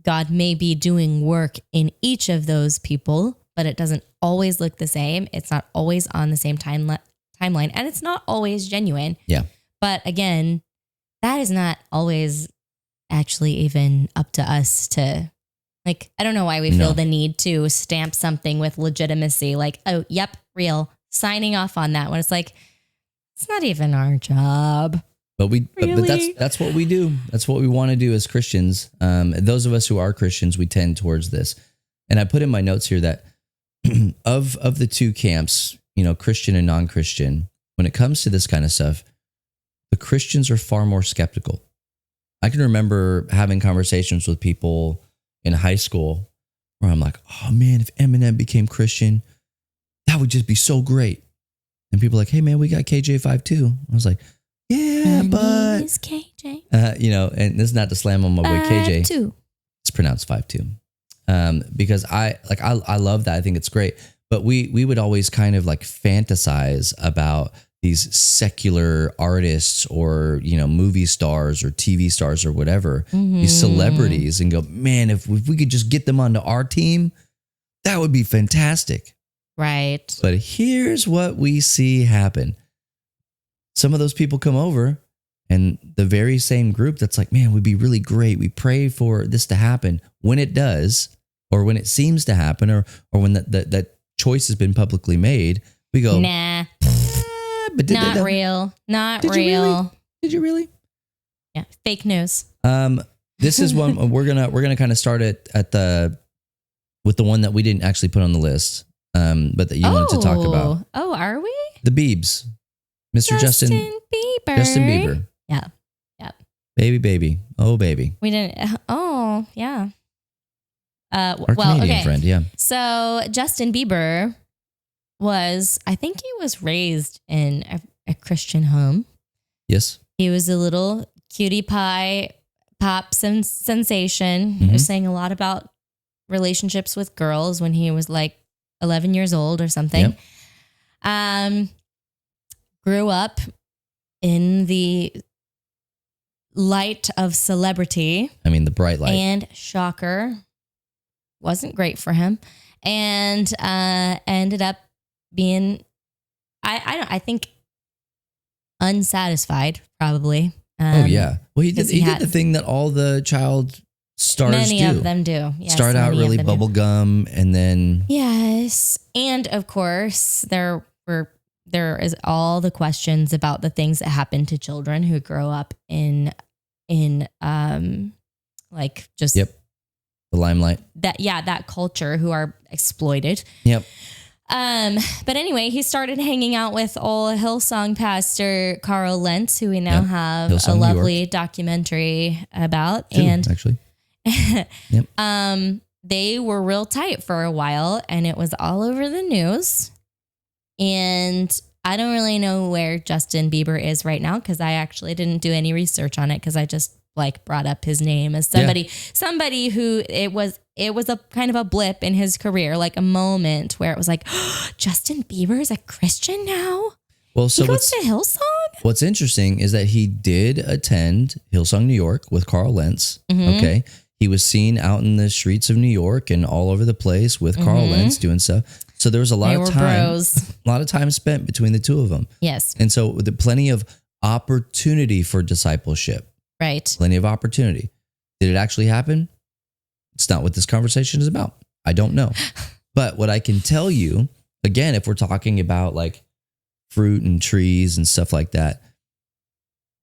God may be doing work in each of those people but it doesn't always look the same. It's not always on the same timeline, and it's not always genuine. Yeah. But again, that is not always actually even up to us to, like, I don't know why we feel the need to stamp something with legitimacy. Like, oh, yep, real, signing off on that when it's like, it's not even our job. But that's what we do. That's what we want to do as Christians. Those of us who are Christians, we tend towards this. And I put in my notes here that of the two camps, Christian and non-Christian, when it comes to this kind of stuff, the Christians are far more skeptical. I can remember having conversations with people in high school where I'm like, oh man, if Eminem became Christian, that would just be so great. And people are like, hey man, we got KJ5 too. I was like, yeah, but it's KJ. And this is not to slam on my boy KJ. 5'2". It's pronounced 5'2". Because I love that. I think it's great. But we would always kind of like fantasize about these secular artists or, movie stars or TV stars or whatever, these celebrities, and go, man, if we could just get them onto our team, that would be fantastic. Right. But here's what we see happen. Some of those people come over, and the very same group that's like, man, would be really great. We pray for this to happen. When it does, or when it seems to happen, or when that choice has been publicly made, we go, nah. But not real. Not did real. Did you really? Yeah. Fake news. This is one we're gonna kind of start it with the one that we didn't actually put on the list, but that you wanted to talk about. Oh, are we? The Biebs, Mr. Justin Bieber. Justin Bieber. Yeah. Baby. Oh, baby. We didn't. Oh, yeah. Our Canadian friend. Yeah. So Justin Bieber I think he was raised in a Christian home. Yes. He was a little cutie pie pop sensation. He was saying a lot about relationships with girls when he was like 11 years old or something. Yep. Grew up in the light of celebrity. I mean, the bright light. And shocker, wasn't great for him. And ended up being, I think, unsatisfied, probably. Oh, yeah. Well, he did the thing that all the child stars many do. of them do. Yes, start out really bubblegum and then... Yes. And, of course, there is all the questions about the things that happen to children who grow up in like just... Yep. The limelight. That culture who are exploited. Yep. But anyway, he started hanging out with old Hillsong pastor Carl Lentz, who we now have Hillsong, a lovely documentary about. Actually. Yep. They were real tight for a while, and it was all over the news. And I don't really know where Justin Bieber is right now, because I actually didn't do any research on it, because I just brought up his name as somebody who it was a kind of a blip in his career, like a moment where it was like, oh, Justin Bieber is a Christian now. Well, so he goes to Hillsong. What's interesting is that he did attend Hillsong, New York with Carl Lentz. Okay. He was seen out in the streets of New York and all over the place with Carl Lentz doing stuff. So there was a lot of time spent between the two of them. Yes. And so with plenty of opportunity for discipleship. Right. Plenty of opportunity. Did it actually happen? It's not what this conversation is about. I don't know. But what I can tell you, again, if we're talking about like fruit and trees and stuff like that,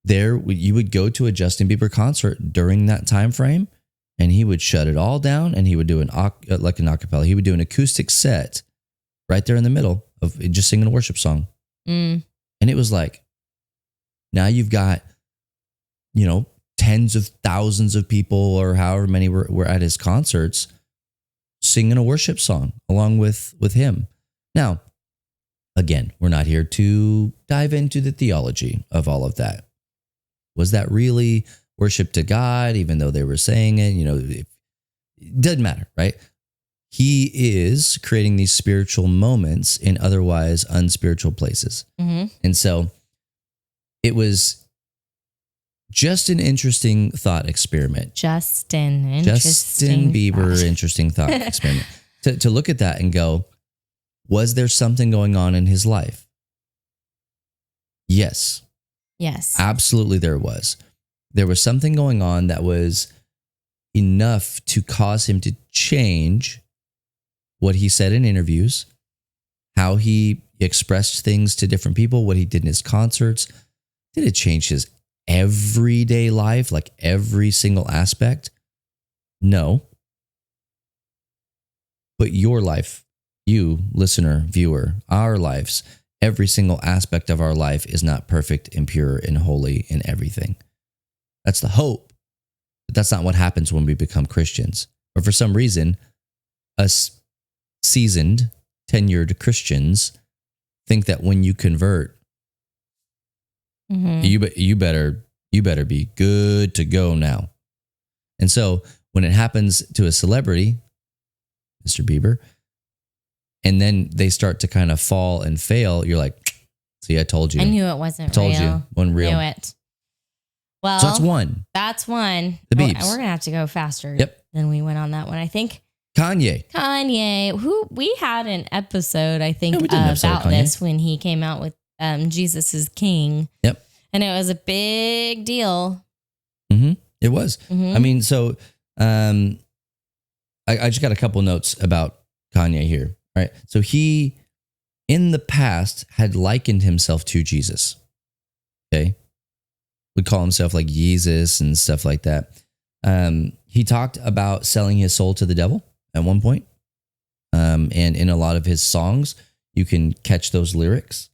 you would go to a Justin Bieber concert during that time frame, and he would shut it all down, and he would do an acapella. He would do an acoustic set right there in the middle of just singing a worship song. And it was like, now you've got, tens of thousands of people, or however many were at his concerts, singing a worship song along with him. Now, again, we're not here to dive into the theology of all of that. Was that really worship to God, even though they were saying it? It doesn't matter, right? He is creating these spiritual moments in otherwise unspiritual places. And so it was just an interesting thought experiment. Justin Bieber, interesting thought experiment. to look at that and go, was there something going on in his life? Yes. Yes. Absolutely there was. There was something going on that was enough to cause him to change what he said in interviews, how he expressed things to different people, what he did in his concerts. Did it change his everyday life, like every single aspect? No. But your life, you, listener, viewer, our lives, every single aspect of our life is not perfect and pure and holy in everything. That's the hope. But that's not what happens when we become Christians. But for some reason, us seasoned, tenured Christians think that when you convert, you better be good to go now. And so when it happens to a celebrity, Mr. Bieber, and then they start to kind of fall and fail, you're like, see, I told you. I knew it wasn't real. I told you. Wasn't real. Knew it. Well, so that's one. That's one. The Biebs. We're going to have to go faster Yep. than we went on that one. I think Kanye, who we had an episode, I think, we did an episode about this when he came out with Jesus is King. Yep. And it was a big deal. Mm-hmm. It was. Mm-hmm. I mean, so I just got a couple notes about Kanye here. Right. So he, in the past, had likened himself to Jesus. Okay. Would call himself like Jesus and stuff like that. He talked about selling his soul to the devil at one point. And in a lot of his songs, you can catch those lyrics,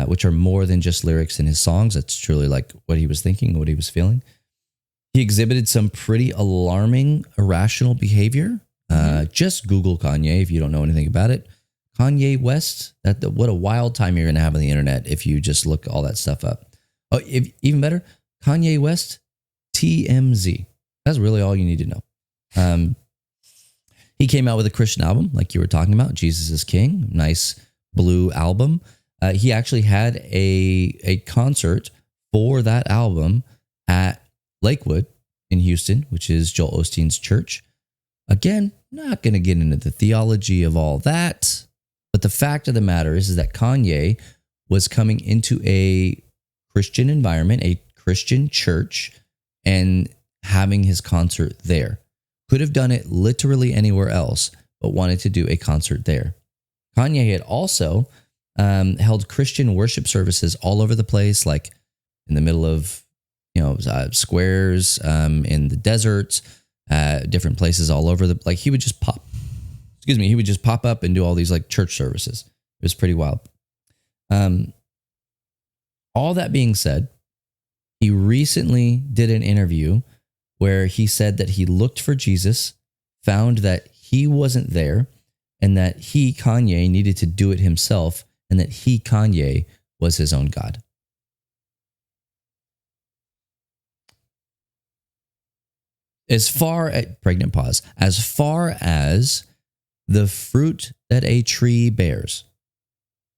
which are more than just lyrics in his songs. It's truly like what he was thinking, what he was feeling. He exhibited some pretty alarming, irrational behavior. Just Google Kanye if you don't know anything about it. Kanye West, what a wild time you're going to have on the internet if you just look all that stuff up. Oh, even better, Kanye West, TMZ. That's really all you need to know. He came out with a Christian album, like you were talking about, Jesus is King, nice blue album. He actually had a concert for that album at Lakewood in Houston, which is Joel Osteen's church. Again, not going to get into the theology of all that, but the fact of the matter is that Kanye was coming into a Christian environment, a Christian church, and having his concert there. Could have done it literally anywhere else, but wanted to do a concert there. Kanye had also held Christian worship services all over the place, like in the middle of squares, in the deserts, different places all over like he would just pop up and do all these like church services. It was pretty wild. All that being said, he recently did an interview where he said that he looked for Jesus, found that he wasn't there, and that he, Kanye, needed to do it himself, and that he, Kanye, was his own God. As far as the fruit that a tree bears,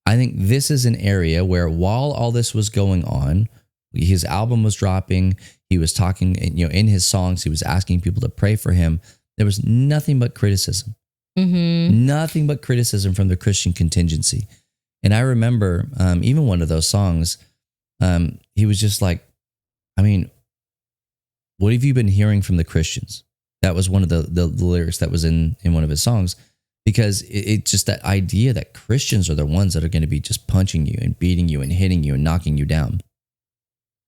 I think this is an area where while all this was going on, his album was dropping, he was talking, in his songs, he was asking people to pray for him. There was nothing but criticism. Mm-hmm. Nothing but criticism from the Christian contingency. And I remember even one of those songs, he was just like, what have you been hearing from the Christians? That was one of the lyrics that was in one of his songs, because it's just that idea that Christians are the ones that are going to be just punching you and beating you and hitting you and knocking you down.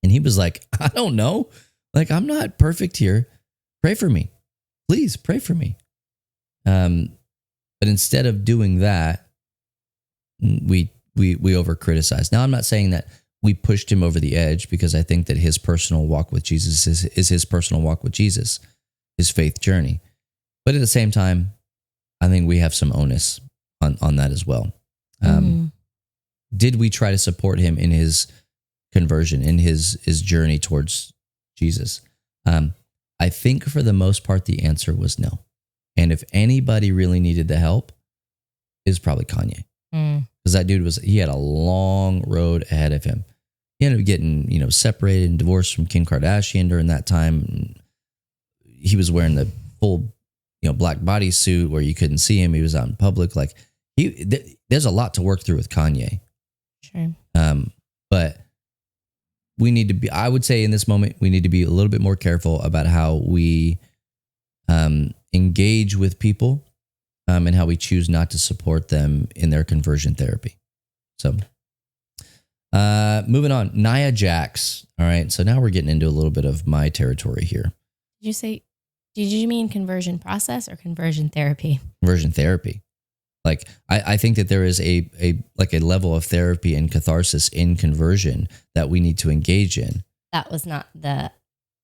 And he was like, I don't know. Like, I'm not perfect here. Pray for me. Please pray for me. But instead of doing that, we over criticize. Now, I'm not saying that we pushed him over the edge, because I think that his personal walk with Jesus is his personal walk with Jesus, his faith journey. But at the same time, I think we have some onus on that as well. Did we try to support him in his conversion, in his journey towards Jesus? I think for the most part, the answer was no. And if anybody really needed the help, is probably Kanye. Because that dude he had a long road ahead of him. He ended up getting, separated and divorced from Kim Kardashian during that time. He was wearing the full, black bodysuit where you couldn't see him. He was out in public. Like there's a lot to work through with Kanye. Sure. But we need to be, I would say in this moment, we need to be a little bit more careful about how we engage with people and how we choose not to support them in their conversion therapy. So moving on, Nia Jax. All right. So now we're getting into a little bit of my territory here. Did you mean conversion process or conversion therapy? Conversion therapy. Like I think that there is a level of therapy and catharsis in conversion that we need to engage in. That was not the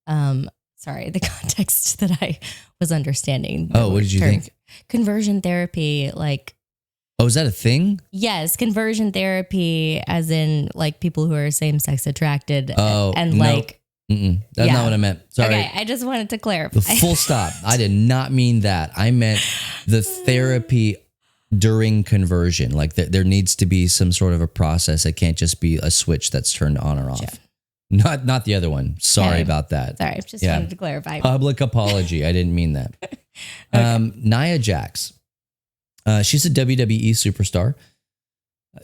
the context that I was understanding. Oh, what did you think? Conversion therapy, like. Oh, is that a thing? Yes, conversion therapy, as in like people who are same-sex attracted. Oh, and no. like. That's not what I meant. Sorry. Okay, I just wanted to clarify. The full stop. I did not mean that. I meant the therapy during conversion. Like there needs to be some sort of a process. It can't just be a switch that's turned on or off. Sure. Not the other one. Sorry about that. Sorry, just wanted to clarify. Public apology. I didn't mean that. Okay. Nia Jax. She's a WWE superstar.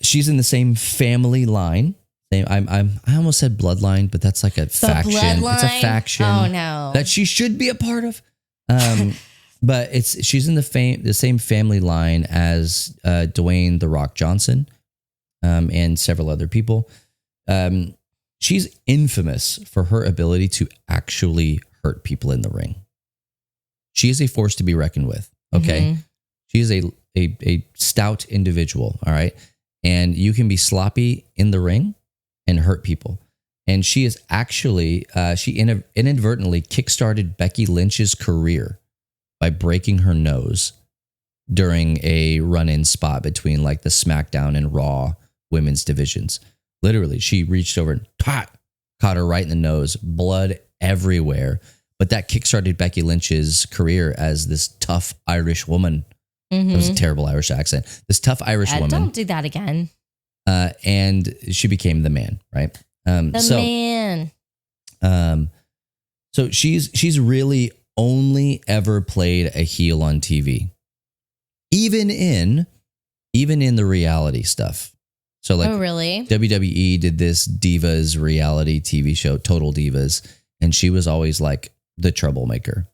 She's in the same family line. I almost said bloodline, but that's like a faction. Bloodline? It's a faction. Oh no. That she should be a part of. But she's in the same family line as Dwayne "The Rock" Johnson, and several other people. She's infamous for her ability to actually hurt people in the ring. She is a force to be reckoned with. Okay, mm-hmm. She is a stout individual. All right, and you can be sloppy in the ring and hurt people. And she is actually she inadvertently kickstarted Becky Lynch's career by breaking her nose during a run-in spot between like the SmackDown and Raw women's divisions. Literally, she reached over and caught her right in the nose, blood everywhere. But that kickstarted Becky Lynch's career as this tough Irish woman. Mm-hmm. It was a terrible Irish accent. This tough Irish woman. Don't do that again. And she became the man, right? Man. So she's really only ever played a heel on TV, even in the reality stuff. So like, oh really? WWE did this Divas reality TV show, Total Divas, and she was always like the troublemaker.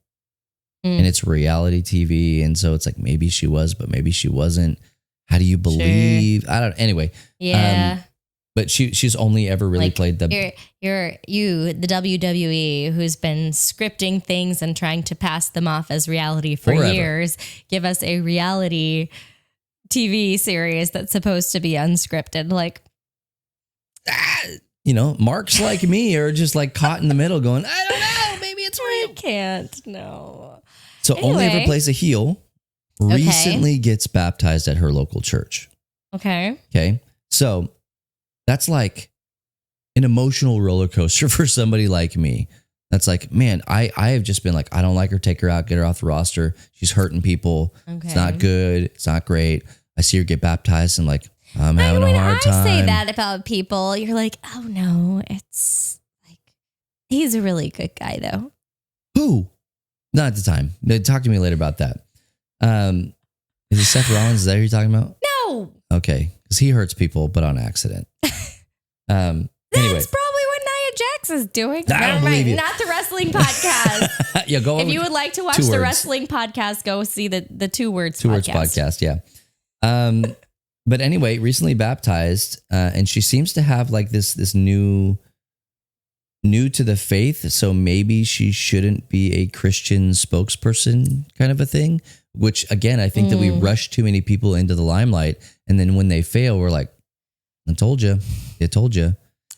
And it's reality TV, and so it's like maybe she was, but maybe she wasn't. How do you believe? Sure. I don't. Anyway, yeah. But she's only ever really played the. The WWE, who's been scripting things and trying to pass them off as reality for years. Give us a reality TV series that's supposed to be unscripted. Like, marks like me are just like caught in the middle, going, I don't know, maybe it's real. I can't. No. So only ever plays a heel. Recently gets baptized at her local church. Okay. So that's like an emotional roller coaster for somebody like me. That's like, man, I have just been like, I don't like her. Take her out, get her off the roster. She's hurting people. Okay. It's not good. It's not great. I see her get baptized and like, I'm having a hard time. When I say that about people, you're like, oh no, it's like, he's a really good guy though. Who? Not at the time. Talk to me later about that. Is it Seth Rollins? Is that who you're talking about? No. Okay. Because he hurts people, but on accident. Anyway. That's probably what Nia Jax is doing. I don't believe you. Not the wrestling podcast. Yeah, go. If you would like to watch the wrestling podcast, go see the Two Words podcast. Yeah. But anyway, recently baptized, and she seems to have like this new to the faith. So maybe she shouldn't be a Christian spokesperson kind of a thing, which again, I think that we rush too many people into the limelight. And then when they fail, we're like, I told you.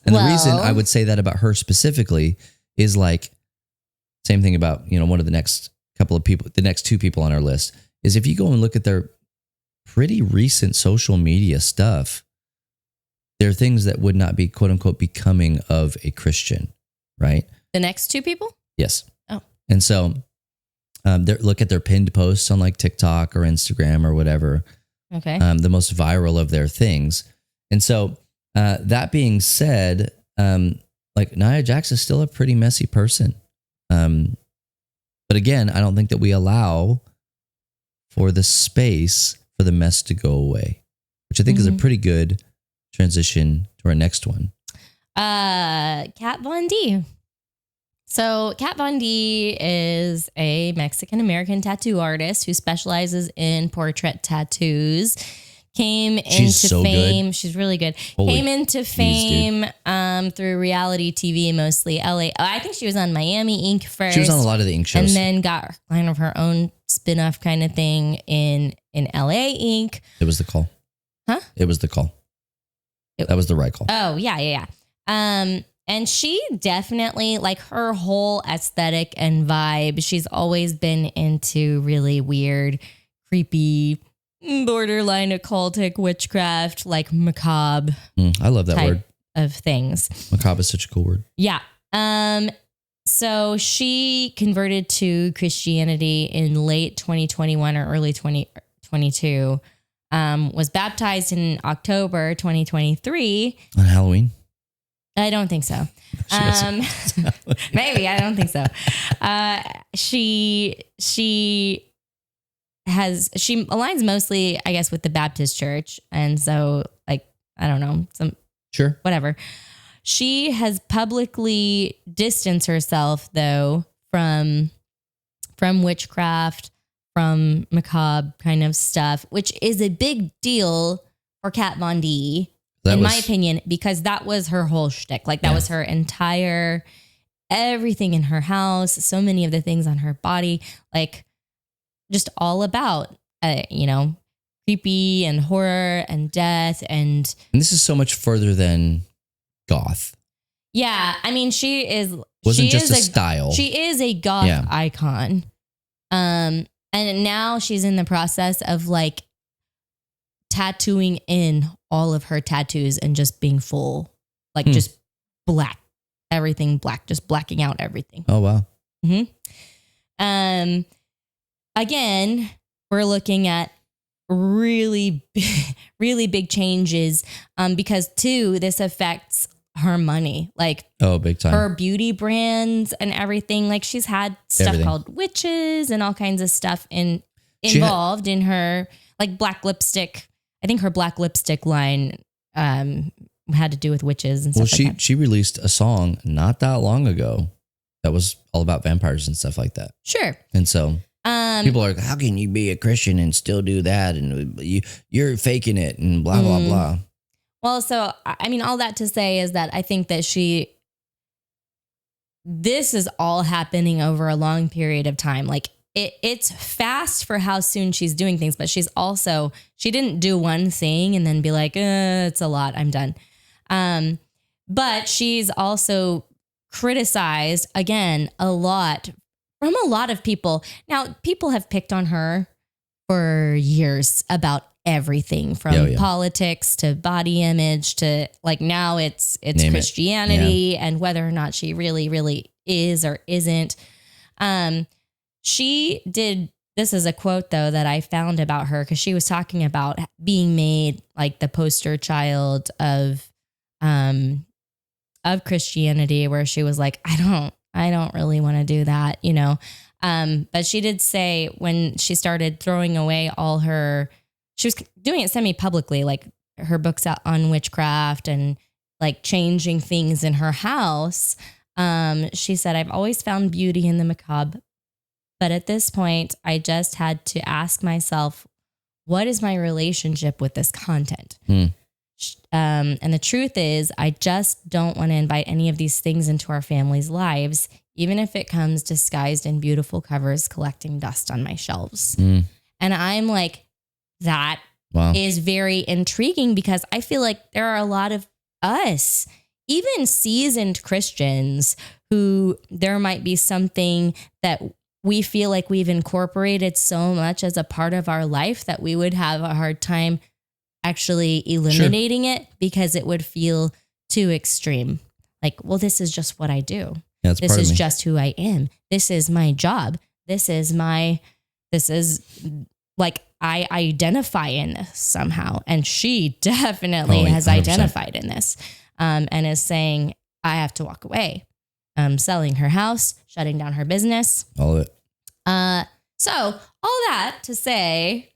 And the reason I would say that about her specifically is like, same thing about, one of the next couple of people, the next two people on our list is if you go and look at their pretty recent social media stuff, there are things that would not be quote unquote becoming of a Christian, right? The next two people? Yes. Oh. And so look at their pinned posts on like TikTok or Instagram or whatever. Okay. The most viral of their things. And so that being said, like Nia Jax is still a pretty messy person. But again, I don't think that we allow for the space for the mess to go away, which I think is a pretty good transition to our next one. Kat Von D. So Kat Von D is a Mexican-American tattoo artist who specializes in portrait tattoos. Came into fame. Good. She's really good. Came into fame through reality TV, mostly LA. I think she was on Miami Ink first. She was on a lot of the Ink shows. And then got kind of her own spin-off kind of thing in LA Ink. It was the call. Huh? It was the call. That was the right call. Oh, yeah. And she definitely, like, her whole aesthetic and vibe, she's always been into really weird, creepy, borderline occultic witchcraft, like macabre. I love that word. Of things. Macabre is such a cool word. Yeah. So she converted to Christianity in late 2021 or early 2022. Was baptized in October 2023. On Halloween? I don't think so. Maybe, I don't think so. She aligns mostly, I guess, with the Baptist church. And so, like, I don't know, whatever. She has publicly distanced herself, though, from witchcraft, from macabre kind of stuff, which is a big deal for Kat Von D, my opinion, because that was her whole shtick. Like, that was her entire, everything in her house, so many of the things on her body, like, just all about, creepy and horror and death. And this is so much further than goth. Yeah. I mean, she is... Wasn't just a style. She is a goth icon. And now she's in the process of, like, tattooing in all of her tattoos and just being full, like, just black, everything black, just blacking out everything. Oh, wow. Again, we're looking at really big changes because, too, this affects her money, like, big time, her beauty brands and everything. Like, she's had stuff called witches and all kinds of stuff involved in her, like, black lipstick. I think her black lipstick line had to do with witches and stuff like that. She released a song not that long ago that was all about vampires and stuff like that. Sure. And so people are like, how can you be a Christian and still do that? And you're faking it and blah, blah, blah. Well, so, I mean, all that to say is that I think that this is all happening over a long period of time. Like, it's fast for how soon she's doing things, but she didn't do one thing and then be like, it's a lot, I'm done. But she's also criticized, again, a lot from a lot of people. Now, people have picked on her for years about everything from politics to body image to, like, now it's Christianity and whether or not she really, really is or isn't. She did, this is a quote though that I found about her, because she was talking about being made like the poster child of Christianity, where she was like, I don't really want to do that, but she did say when she started throwing away she was doing it semi-publicly, like her books out on witchcraft and like changing things in her house. She said, I've always found beauty in the macabre, but at this point, I just had to ask myself, what is my relationship with this content? And the truth is, I just don't want to invite any of these things into our family's lives, even if it comes disguised in beautiful covers collecting dust on my shelves. And I'm like, that is very intriguing, because I feel like there are a lot of us, even seasoned Christians, who there might be something that we feel like we've incorporated so much as a part of our life that we would have a hard time actually eliminating it, because it would feel too extreme. Like, well, this is just what I do. Yeah, this is just who I am. This is my job. This is like, I identify in this somehow. And she definitely has 100%. Identified in this and is saying, I have to walk away. Selling her house, shutting down her business. All of it. So all that to say,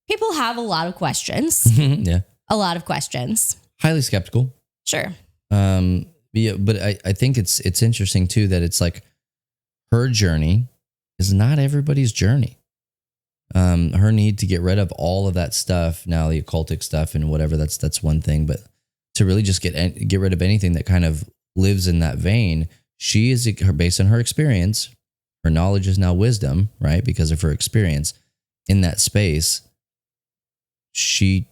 people have a lot of questions. Yeah. A lot of questions. Highly skeptical. Sure. Yeah, but I think it's interesting too that it's like her journey is not everybody's journey. Her need to get rid of all of that stuff, now the occultic stuff and whatever, that's one thing, but to really just get rid of anything that kind of lives in that vein, she is based on her experience. Her knowledge is now wisdom, right? Because of her experience in that space. She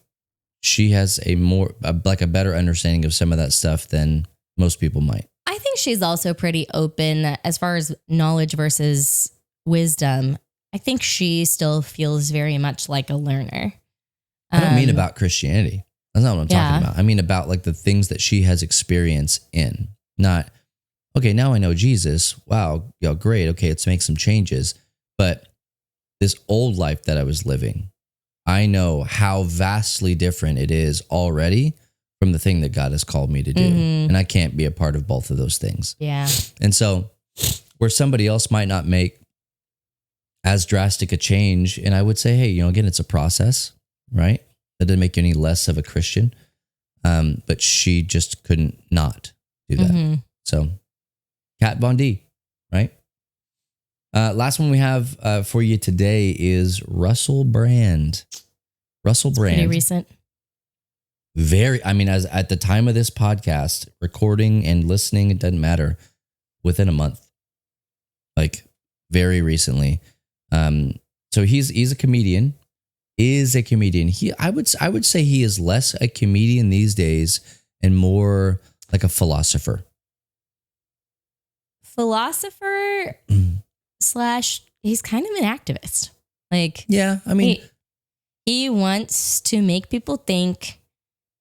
has a better understanding of some of that stuff than most people might. I think she's also pretty open as far as knowledge versus wisdom. I think she still feels very much like a learner. I don't mean about Christianity. That's not what I'm talking about. I mean about like the things that she has experience in. Not, okay, now I know Jesus. Wow, great. Okay, let's make some changes. But this old life that I was living, I know how vastly different it is already from the thing that God has called me to do. Mm-hmm. And I can't be a part of both of those things. Yeah. And so where somebody else might not make as drastic a change, and I would say, hey, again, it's a process, right? That doesn't make you any less of a Christian. But she just couldn't not do that. Mm-hmm. So Kat Von D, right? Last one we have for you today is Russell Brand. Russell Brand. Pretty recent. As at the time of this podcast, recording and listening, it doesn't matter, within a month, like very recently. So he's a comedian, I would say he is less a comedian these days and more like a philosopher. Slash, he's kind of an activist. Like, yeah, I mean, he wants to make people think.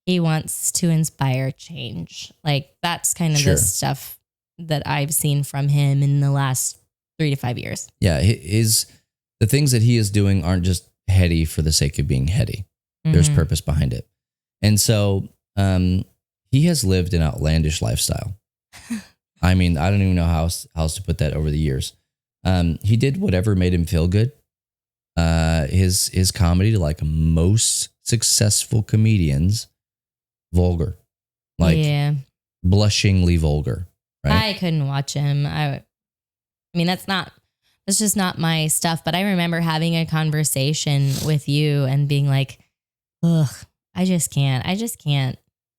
He wants to inspire change. Like, that's kind of the stuff that I've seen from him in the last 3 to 5 years. Yeah, the things that he is doing aren't just heady for the sake of being heady. Mm-hmm. There's purpose behind it. And so he has lived an outlandish lifestyle. I mean, I don't even know how else to put that over the years. He did whatever made him feel good. His comedy, like most successful comedians, vulgar, like blushingly vulgar. Right? I couldn't watch him. I mean, that's just not my stuff. But I remember having a conversation with you and being like, ugh, I just can't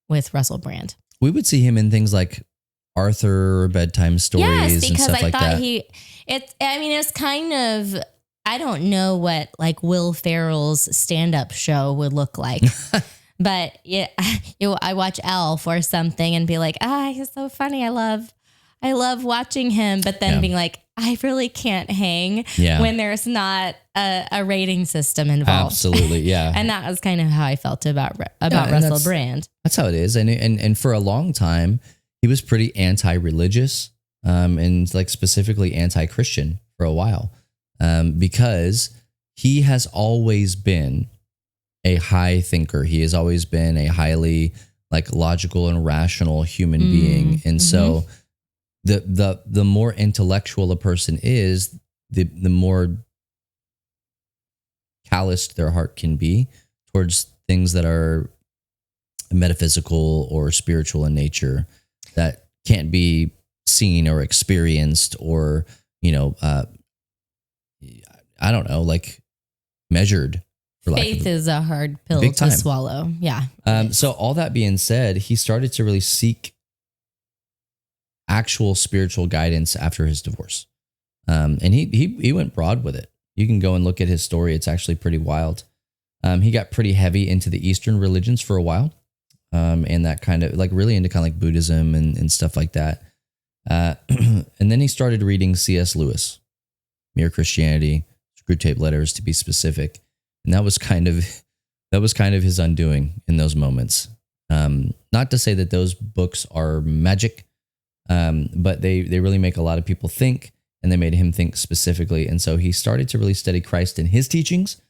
with Russell Brand. We would see him in things like Arthur or bedtime stories. Yes, because and stuff I thought that. It's kind of, I don't know what like Will Ferrell's stand-up show would look like. But yeah, I watch Elf or something and be like, he's so funny. I love watching him. But then being like, I really can't hang when there's not a rating system involved. Absolutely, yeah. And that was kind of how I felt about Russell Brand. That's how it is. And for a long time, he was pretty anti-religious and like specifically anti-Christian for a while because he has always been a high thinker. He has always been a highly like logical and rational human being. And so the more intellectual a person is, the more calloused their heart can be towards things that are metaphysical or spiritual in nature that can't be seen or experienced or, I don't know, like measured. Faith is a hard pill to swallow. Yeah. So all that being said, he started to really seek actual spiritual guidance after his divorce. And he went broad with it. You can go and look at his story. It's actually pretty wild. He got pretty heavy into the Eastern religions for a while. And that kind of like really into kind of like Buddhism and stuff like that. And then he started reading C.S. Lewis, Mere Christianity, Screwtape Letters to be specific. And that was kind of his undoing in those moments. Not to say that those books are magic, but they really make a lot of people think, and they made him think specifically. And so he started to really study Christ in his teachings,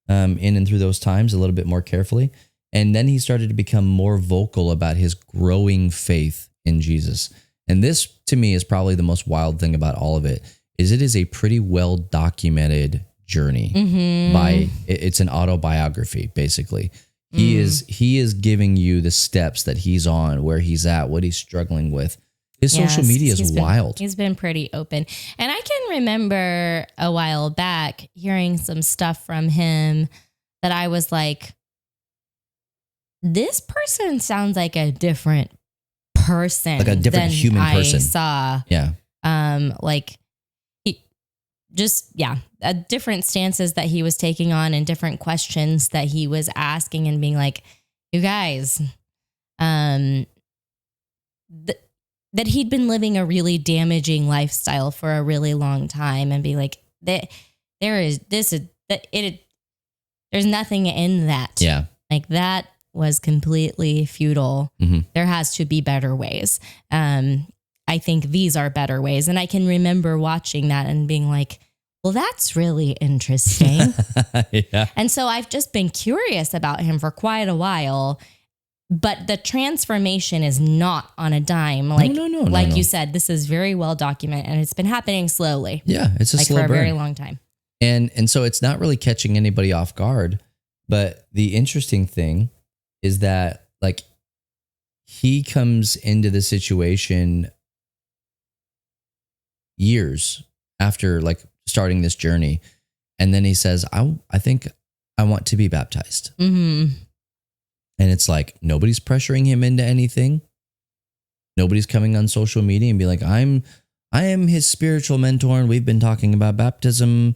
in and through those times a little bit more carefully. And then he started to become more vocal about his growing faith in Jesus. And this, to me, is probably the most wild thing about all of it, is a pretty well documented journey it's an autobiography, basically. He is giving you the steps that he's on, where he's at, what he's struggling with. His social media is wild. He's been pretty open. And I can remember a while back hearing some stuff from him that I was like, this person sounds like a different person. Like a different human person. I saw. Yeah. Like different stances that he was taking on and different questions that he was asking and being like, you guys, that he'd been living a really damaging lifestyle for a really long time, and be like, there's nothing in that. Yeah. Like, that was completely futile. Mm-hmm. There has to be better ways. I think these are better ways. And I can remember watching that and being like, well, that's really interesting. Yeah. And so I've just been curious about him for quite a while, but the transformation is not on a dime. Like, No. you said, this is very well documented, and it's been happening slowly. Yeah. It's a slow for a burn. very long time. And so it's not really catching anybody off guard. But the interesting thing is that, like, he comes into the situation years after, like, starting this journey. And then he says, I think I want to be baptized. Mm-hmm. And it's like, nobody's pressuring him into anything. Nobody's coming on social media and be like, I am his spiritual mentor, and we've been talking about baptism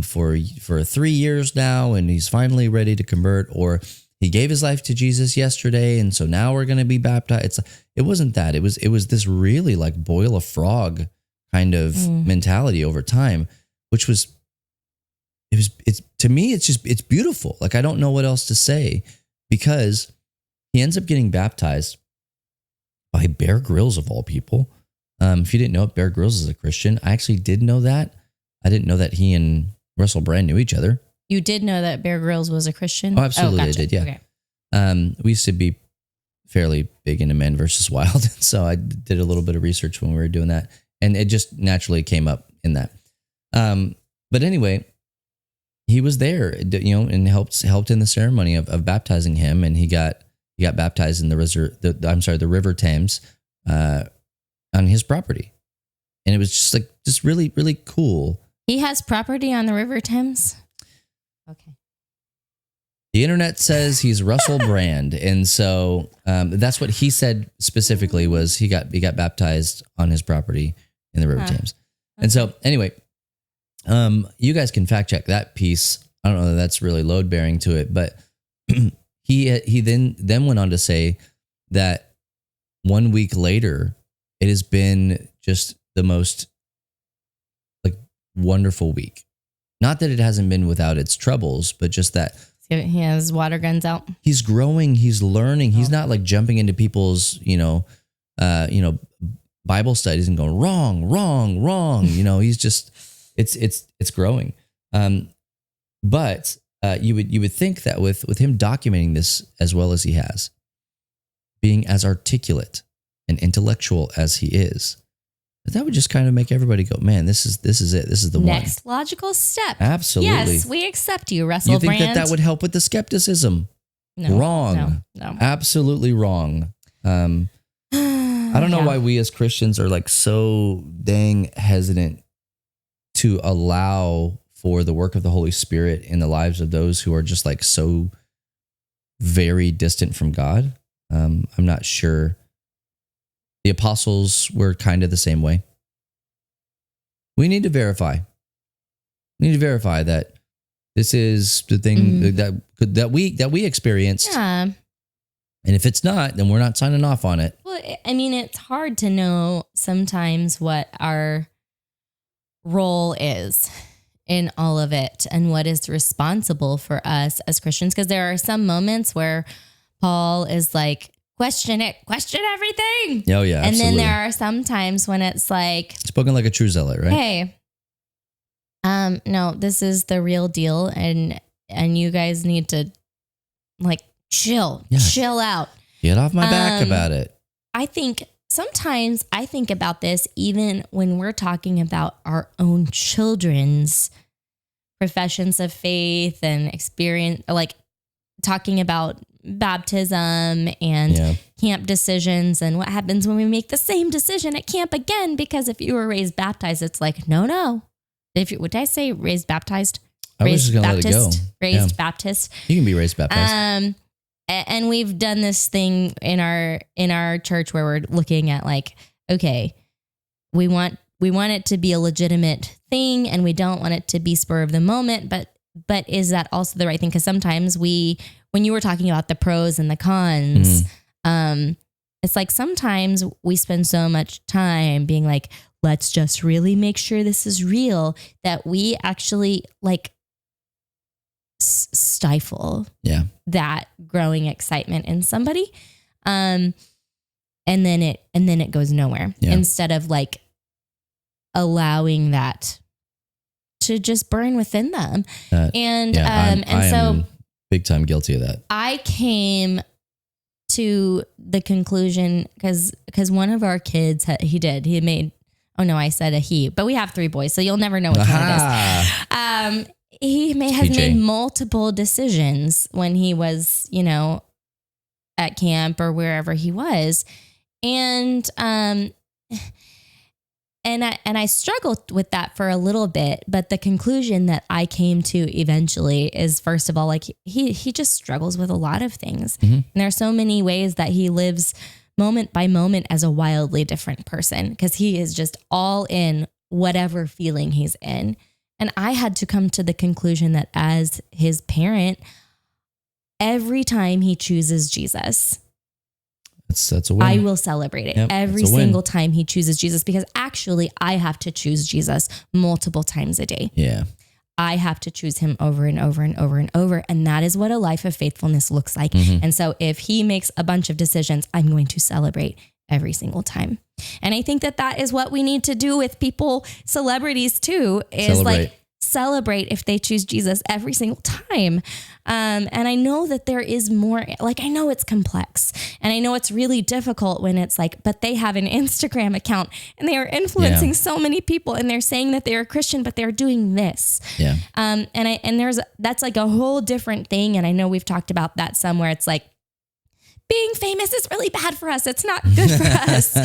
for 3 years now, and he's finally ready to convert, or he gave his life to Jesus yesterday, and so now we're going to be baptized. It wasn't that. It was this really, like, boil a frog kind of mentality over time, which it's to me, it's beautiful. Like, I don't know what else to say, because he ends up getting baptized by Bear Grylls, of all people. If you didn't know it, Bear Grylls is a Christian. I actually did know that. I didn't know that he and Russell Brand knew each other. You did know that Bear Grylls was a Christian? Oh, absolutely. Gotcha. I did, yeah. Okay. We used to be fairly big into Men versus Wild. So I did a little bit of research when we were doing that. And it just naturally came up in that. But anyway, he was there, and helped in the ceremony of baptizing him. And he got baptized in the River Thames on his property. And it was just really, really cool. He has property on the River Thames? Okay. The internet says he's Russell Brand. And so that's what he said specifically, was he got baptized on his property in the River Thames. Okay. And so anyway, you guys can fact check that piece. I don't know that that's really load bearing to it, but he then went on to say that 1 week later, it has been just the most, like, wonderful week. Not that it hasn't been without its troubles, but just that he has water guns out. He's growing. He's learning. He's not, like, jumping into people's, Bible studies and going wrong. He's just, it's growing. But you would think that with him documenting this as well as he has, being as articulate and intellectual as he is, that would just kind of make everybody go, man, this is it. This is the next logical step. Absolutely. Yes, we accept you, Russell You think Brand. that would help with the skepticism? No, wrong. No. Absolutely wrong. I don't know why we as Christians are, like, so dang hesitant to allow for the work of the Holy Spirit in the lives of those who are just, like, so very distant from God. I'm not sure. The apostles were kind of the same way. We need to verify. We need to verify that this is the thing that we experienced. Yeah. And if it's not, then we're not signing off on it. Well, I mean, it's hard to know sometimes what our role is in all of it and what is responsible for us as Christians. Because there are some moments where Paul is like, question everything. Oh, yeah. And absolutely. then there are some times when it's like, spoken like a true zealot, right? Hey, no, this is the real deal. And you guys need to, like, chill out. Get off my back about it. I think sometimes I think about this even when we're talking about our own children's professions of faith and experience, like talking about baptism and camp decisions and what happens when we make the same decision at camp again. Because if you were raised baptized, it's like, no. If you, would I say raised baptized? I was just going to let it go. Raised Baptist. You can be raised baptized. And we've done this thing in our church where we're looking at like, okay, we want it to be a legitimate thing and we don't want it to be spur of the moment, but is that also the right thing? Because sometimes when you were talking about the pros and the cons, it's like sometimes we spend so much time being like, let's just really make sure this is real, that we actually like stifle that growing excitement in somebody. And then it goes nowhere instead of like allowing that to just burn within them. I'm big time guilty of that. I came to the conclusion because one of our kids, he made, oh no, I said a he, but we have 3 boys, so you'll never know which one it is. He has made multiple decisions when he was, at camp or wherever he was. And I struggled with that for a little bit, but the conclusion that I came to eventually is, first of all, like he just struggles with a lot of things. And there are so many ways that he lives moment by moment as a wildly different person because he is just all in whatever feeling he's in. And I had to come to the conclusion that as his parent, every time he chooses Jesus, that's a win. I will celebrate it every single time he chooses Jesus, because actually I have to choose Jesus multiple times a day. Yeah. I have to choose him over and over and over and over. And that is what a life of faithfulness looks like. And so if he makes a bunch of decisions, I'm going to celebrate every single time. And I think that is what we need to do with people, celebrities too, is celebrate if they choose Jesus every single time. And I know that there is more, like, I know it's complex and I know it's really difficult when it's like, but they have an Instagram account and they are influencing so many people and they're saying that they're a Christian, but they're doing this. Yeah. That's like a whole different thing. And I know we've talked about that somewhere. It's like, being famous is really bad for us. It's not good for us.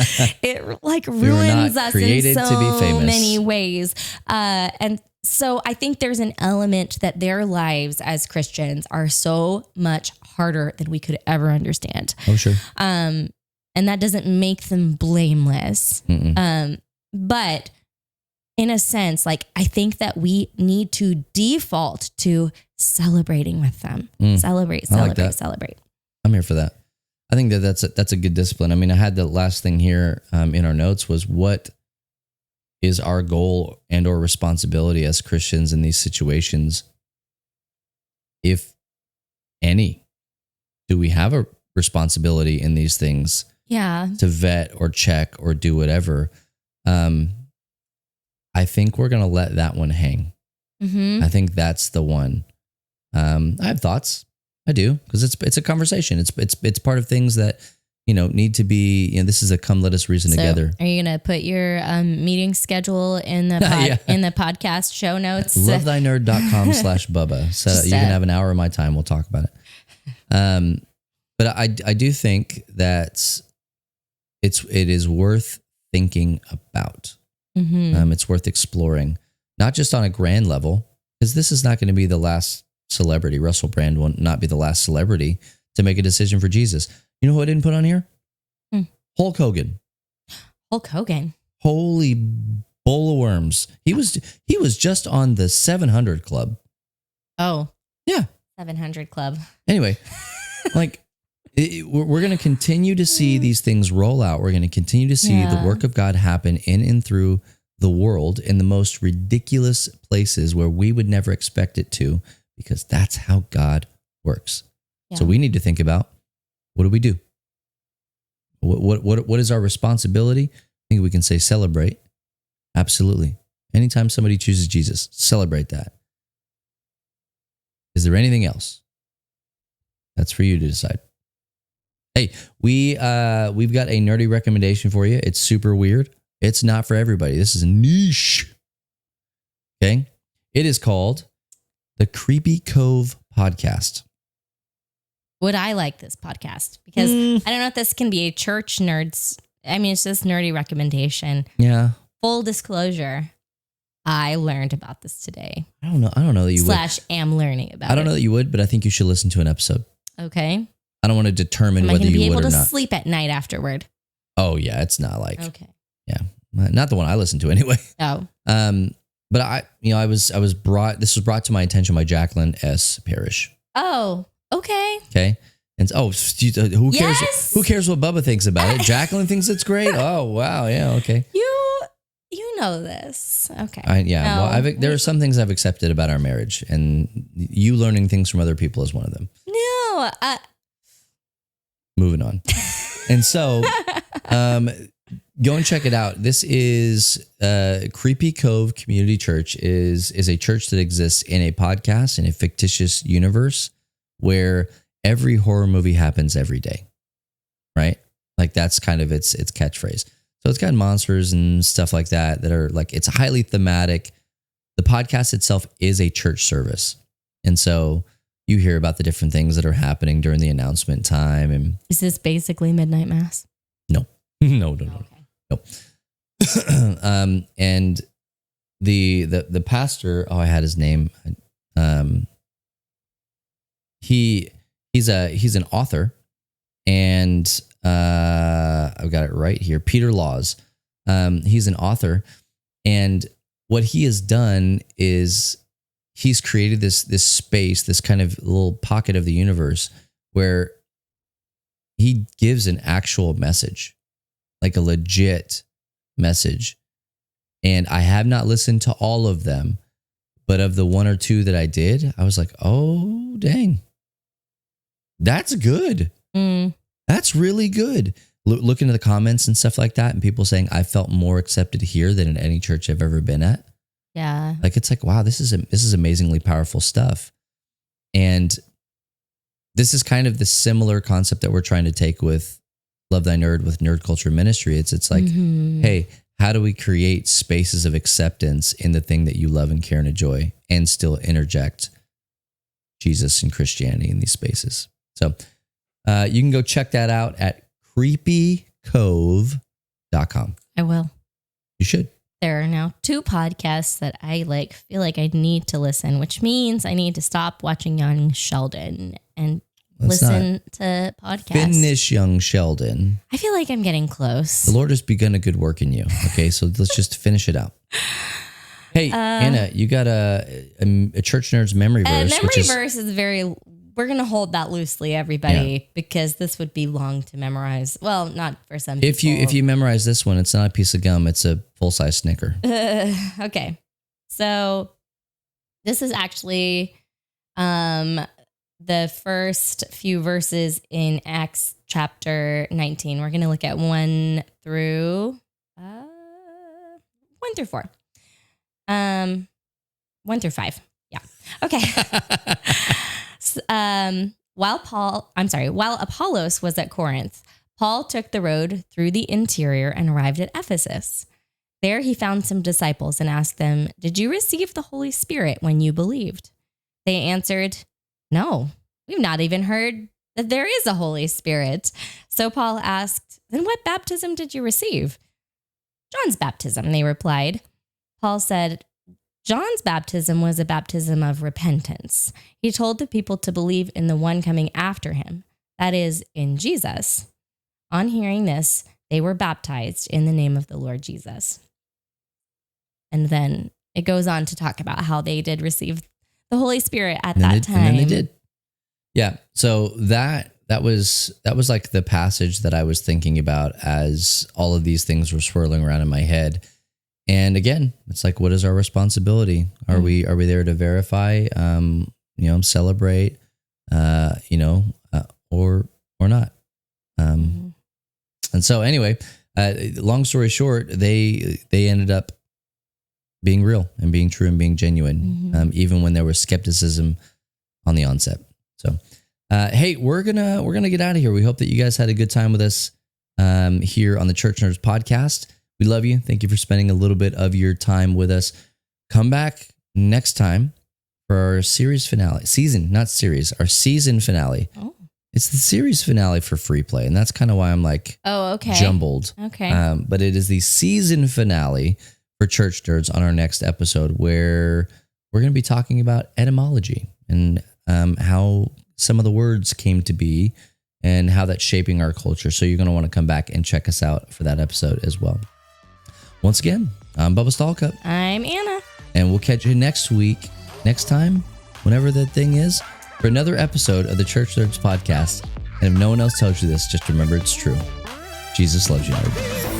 It like ruins us in so many ways. And so I think there's an element that their lives as Christians are so much harder than we could ever understand. Oh, sure. And that doesn't make them blameless. But in a sense, like, I think that we need to default to celebrating with them. Celebrate. I'm here for that. I think that's a good discipline. I mean, I had the last thing here in our notes was, what is our goal and or responsibility as Christians in these situations? If any, do we have a responsibility in these things? Yeah. To vet or check or do whatever. I think we're going to let that one hang. I think that's the one. I have thoughts. I do, because it's a conversation. It's part of things that, need to be, this is a come let us reason together. Are you going to put your meeting schedule in the in the podcast show notes? lovethynerd.com/Bubba. So you can have an hour of my time. We'll talk about it. But I do think that it is worth thinking about. It's worth exploring, not just on a grand level, because this is not going to be the last celebrity. Russell Brand will not be the last celebrity to make a decision for Jesus. You know who I didn't put on here? Hulk Hogan. Holy bowl of worms. He was just on the 700 Club. Oh. Yeah. 700 Club. Anyway, like, we're going to continue to see these things roll out. We're going to continue to see the work of God happen in and through the world in the most ridiculous places where we would never expect it to, because that's how God works. Yeah. So we need to think about, what do we do? What is our responsibility? I think we can say celebrate. Absolutely. Anytime somebody chooses Jesus, celebrate that. Is there anything else? That's for you to decide. Hey, we've got a nerdy recommendation for you. It's super weird. It's not for everybody. This is a niche. Okay. It is called The Creepy Cove Podcast. Would I like this podcast? Because I don't know if this can be a church nerds. I mean, it's just nerdy recommendation. Yeah. Full disclosure, I learned about this today. I don't know that you would. / am learning about it. I don't know that you would, but I think you should listen to an episode. Okay. I don't want to determine whether you would or not. Am I going to be able to sleep at night afterward? Oh, yeah. It's not like. Okay. Yeah. Not the one I listen to anyway. Oh. But I was brought to my attention by Jacqueline S. Parrish. Oh, okay. Okay. And who cares? Yes! Who cares what Bubba thinks about it? Jacqueline thinks it's great. Oh, wow. Yeah. Okay. You know this. Okay. Well, there are some things I've accepted about our marriage, and you learning things from other people is one of them. No. Moving on. And so, go and check it out. This is Creepy Cove Community Church is a church that exists in a podcast in a fictitious universe where every horror movie happens every day, right? Like that's kind of its catchphrase. So it's got monsters and stuff like that are like, it's highly thematic. The podcast itself is a church service. And so you hear about the different things that are happening during the announcement time. And is this basically Midnight Mass? No. No. And the pastor, I had his name. He's an author, and I've got it right here. Peter Laws. He's an author, and what he has done is he's created this space, this kind of little pocket of the universe where he gives an actual message, like a legit message. And I have not listened to all of them, but of the one or two that I did, I was like, oh, dang. That's good. That's really good. Look into the comments and stuff like that, and people saying, I felt more accepted here than in any church I've ever been at. Yeah. Like, it's like, wow, this is amazingly powerful stuff. And this is kind of the similar concept that we're trying to take with Love Thy Nerd, with Nerd Culture Ministry. It's like, hey, how do we create spaces of acceptance in the thing that you love and care and enjoy, and still interject Jesus and Christianity in these spaces? So you can go check that out at creepycove.com. I will. You should. There are now 2 podcasts that I feel like I need to listen, which means I need to stop watching Young Sheldon and listen to podcasts. Finish Young Sheldon. I feel like I'm getting close. The Lord has begun a good work in you. Okay, so let's just finish it out. Hey, Anna, you got a Church Nerds memory verse. Verse is very... We're going to hold that loosely, everybody, because this would be long to memorize. Well, not for some people. If you memorize this one, it's not a piece of gum. It's a full-size Snicker. Okay. So this is actually the first few verses in Acts chapter 19. We're going to look at 1 through 4. 1 through 5. Yeah. Okay. While Apollos was at Corinth, Paul took the road through the interior and arrived at Ephesus. There he found some disciples and asked them, "Did you receive the Holy Spirit when you believed?" They answered, "No, we've not even heard that there is a Holy Spirit." So Paul asked, "Then what baptism did you receive?" "John's baptism," they replied. Paul said, "John's baptism was a baptism of repentance. He told the people to believe in the one coming after him, that is, in Jesus. On hearing this, they were baptized in the name of the Lord Jesus." And then it goes on to talk about how they did receive the Holy Spirit at that time. And then they did. Yeah. So that was like the passage that I was thinking about as all of these things were swirling around in my head. And again, it's like, what is our responsibility? Are we there to verify, celebrate, or not? And so anyway, long story short, they ended up being real and being true and being genuine, even when there was skepticism on the onset. So, hey, we're gonna get out of here. We hope that you guys had a good time with us here on the Church Nerds podcast. We love you. Thank you for spending a little bit of your time with us. Come back next time for our series finale. Season, not series, our season finale. Oh. It's the series finale for Free Play, and that's kind of why I'm like okay. jumbled. Okay. But it is the season finale for Church Nerds on our next episode, where we're going to be talking about etymology and how some of the words came to be and how that's shaping our culture. So you're going to want to come back and check us out for that episode as well. Once again, I'm Bubba Stallcup. I'm Anna. And we'll catch you next time, whenever that thing is, for another episode of the Church Nerds podcast. And if no one else tells you this, just remember it's true. Jesus loves you, nerd.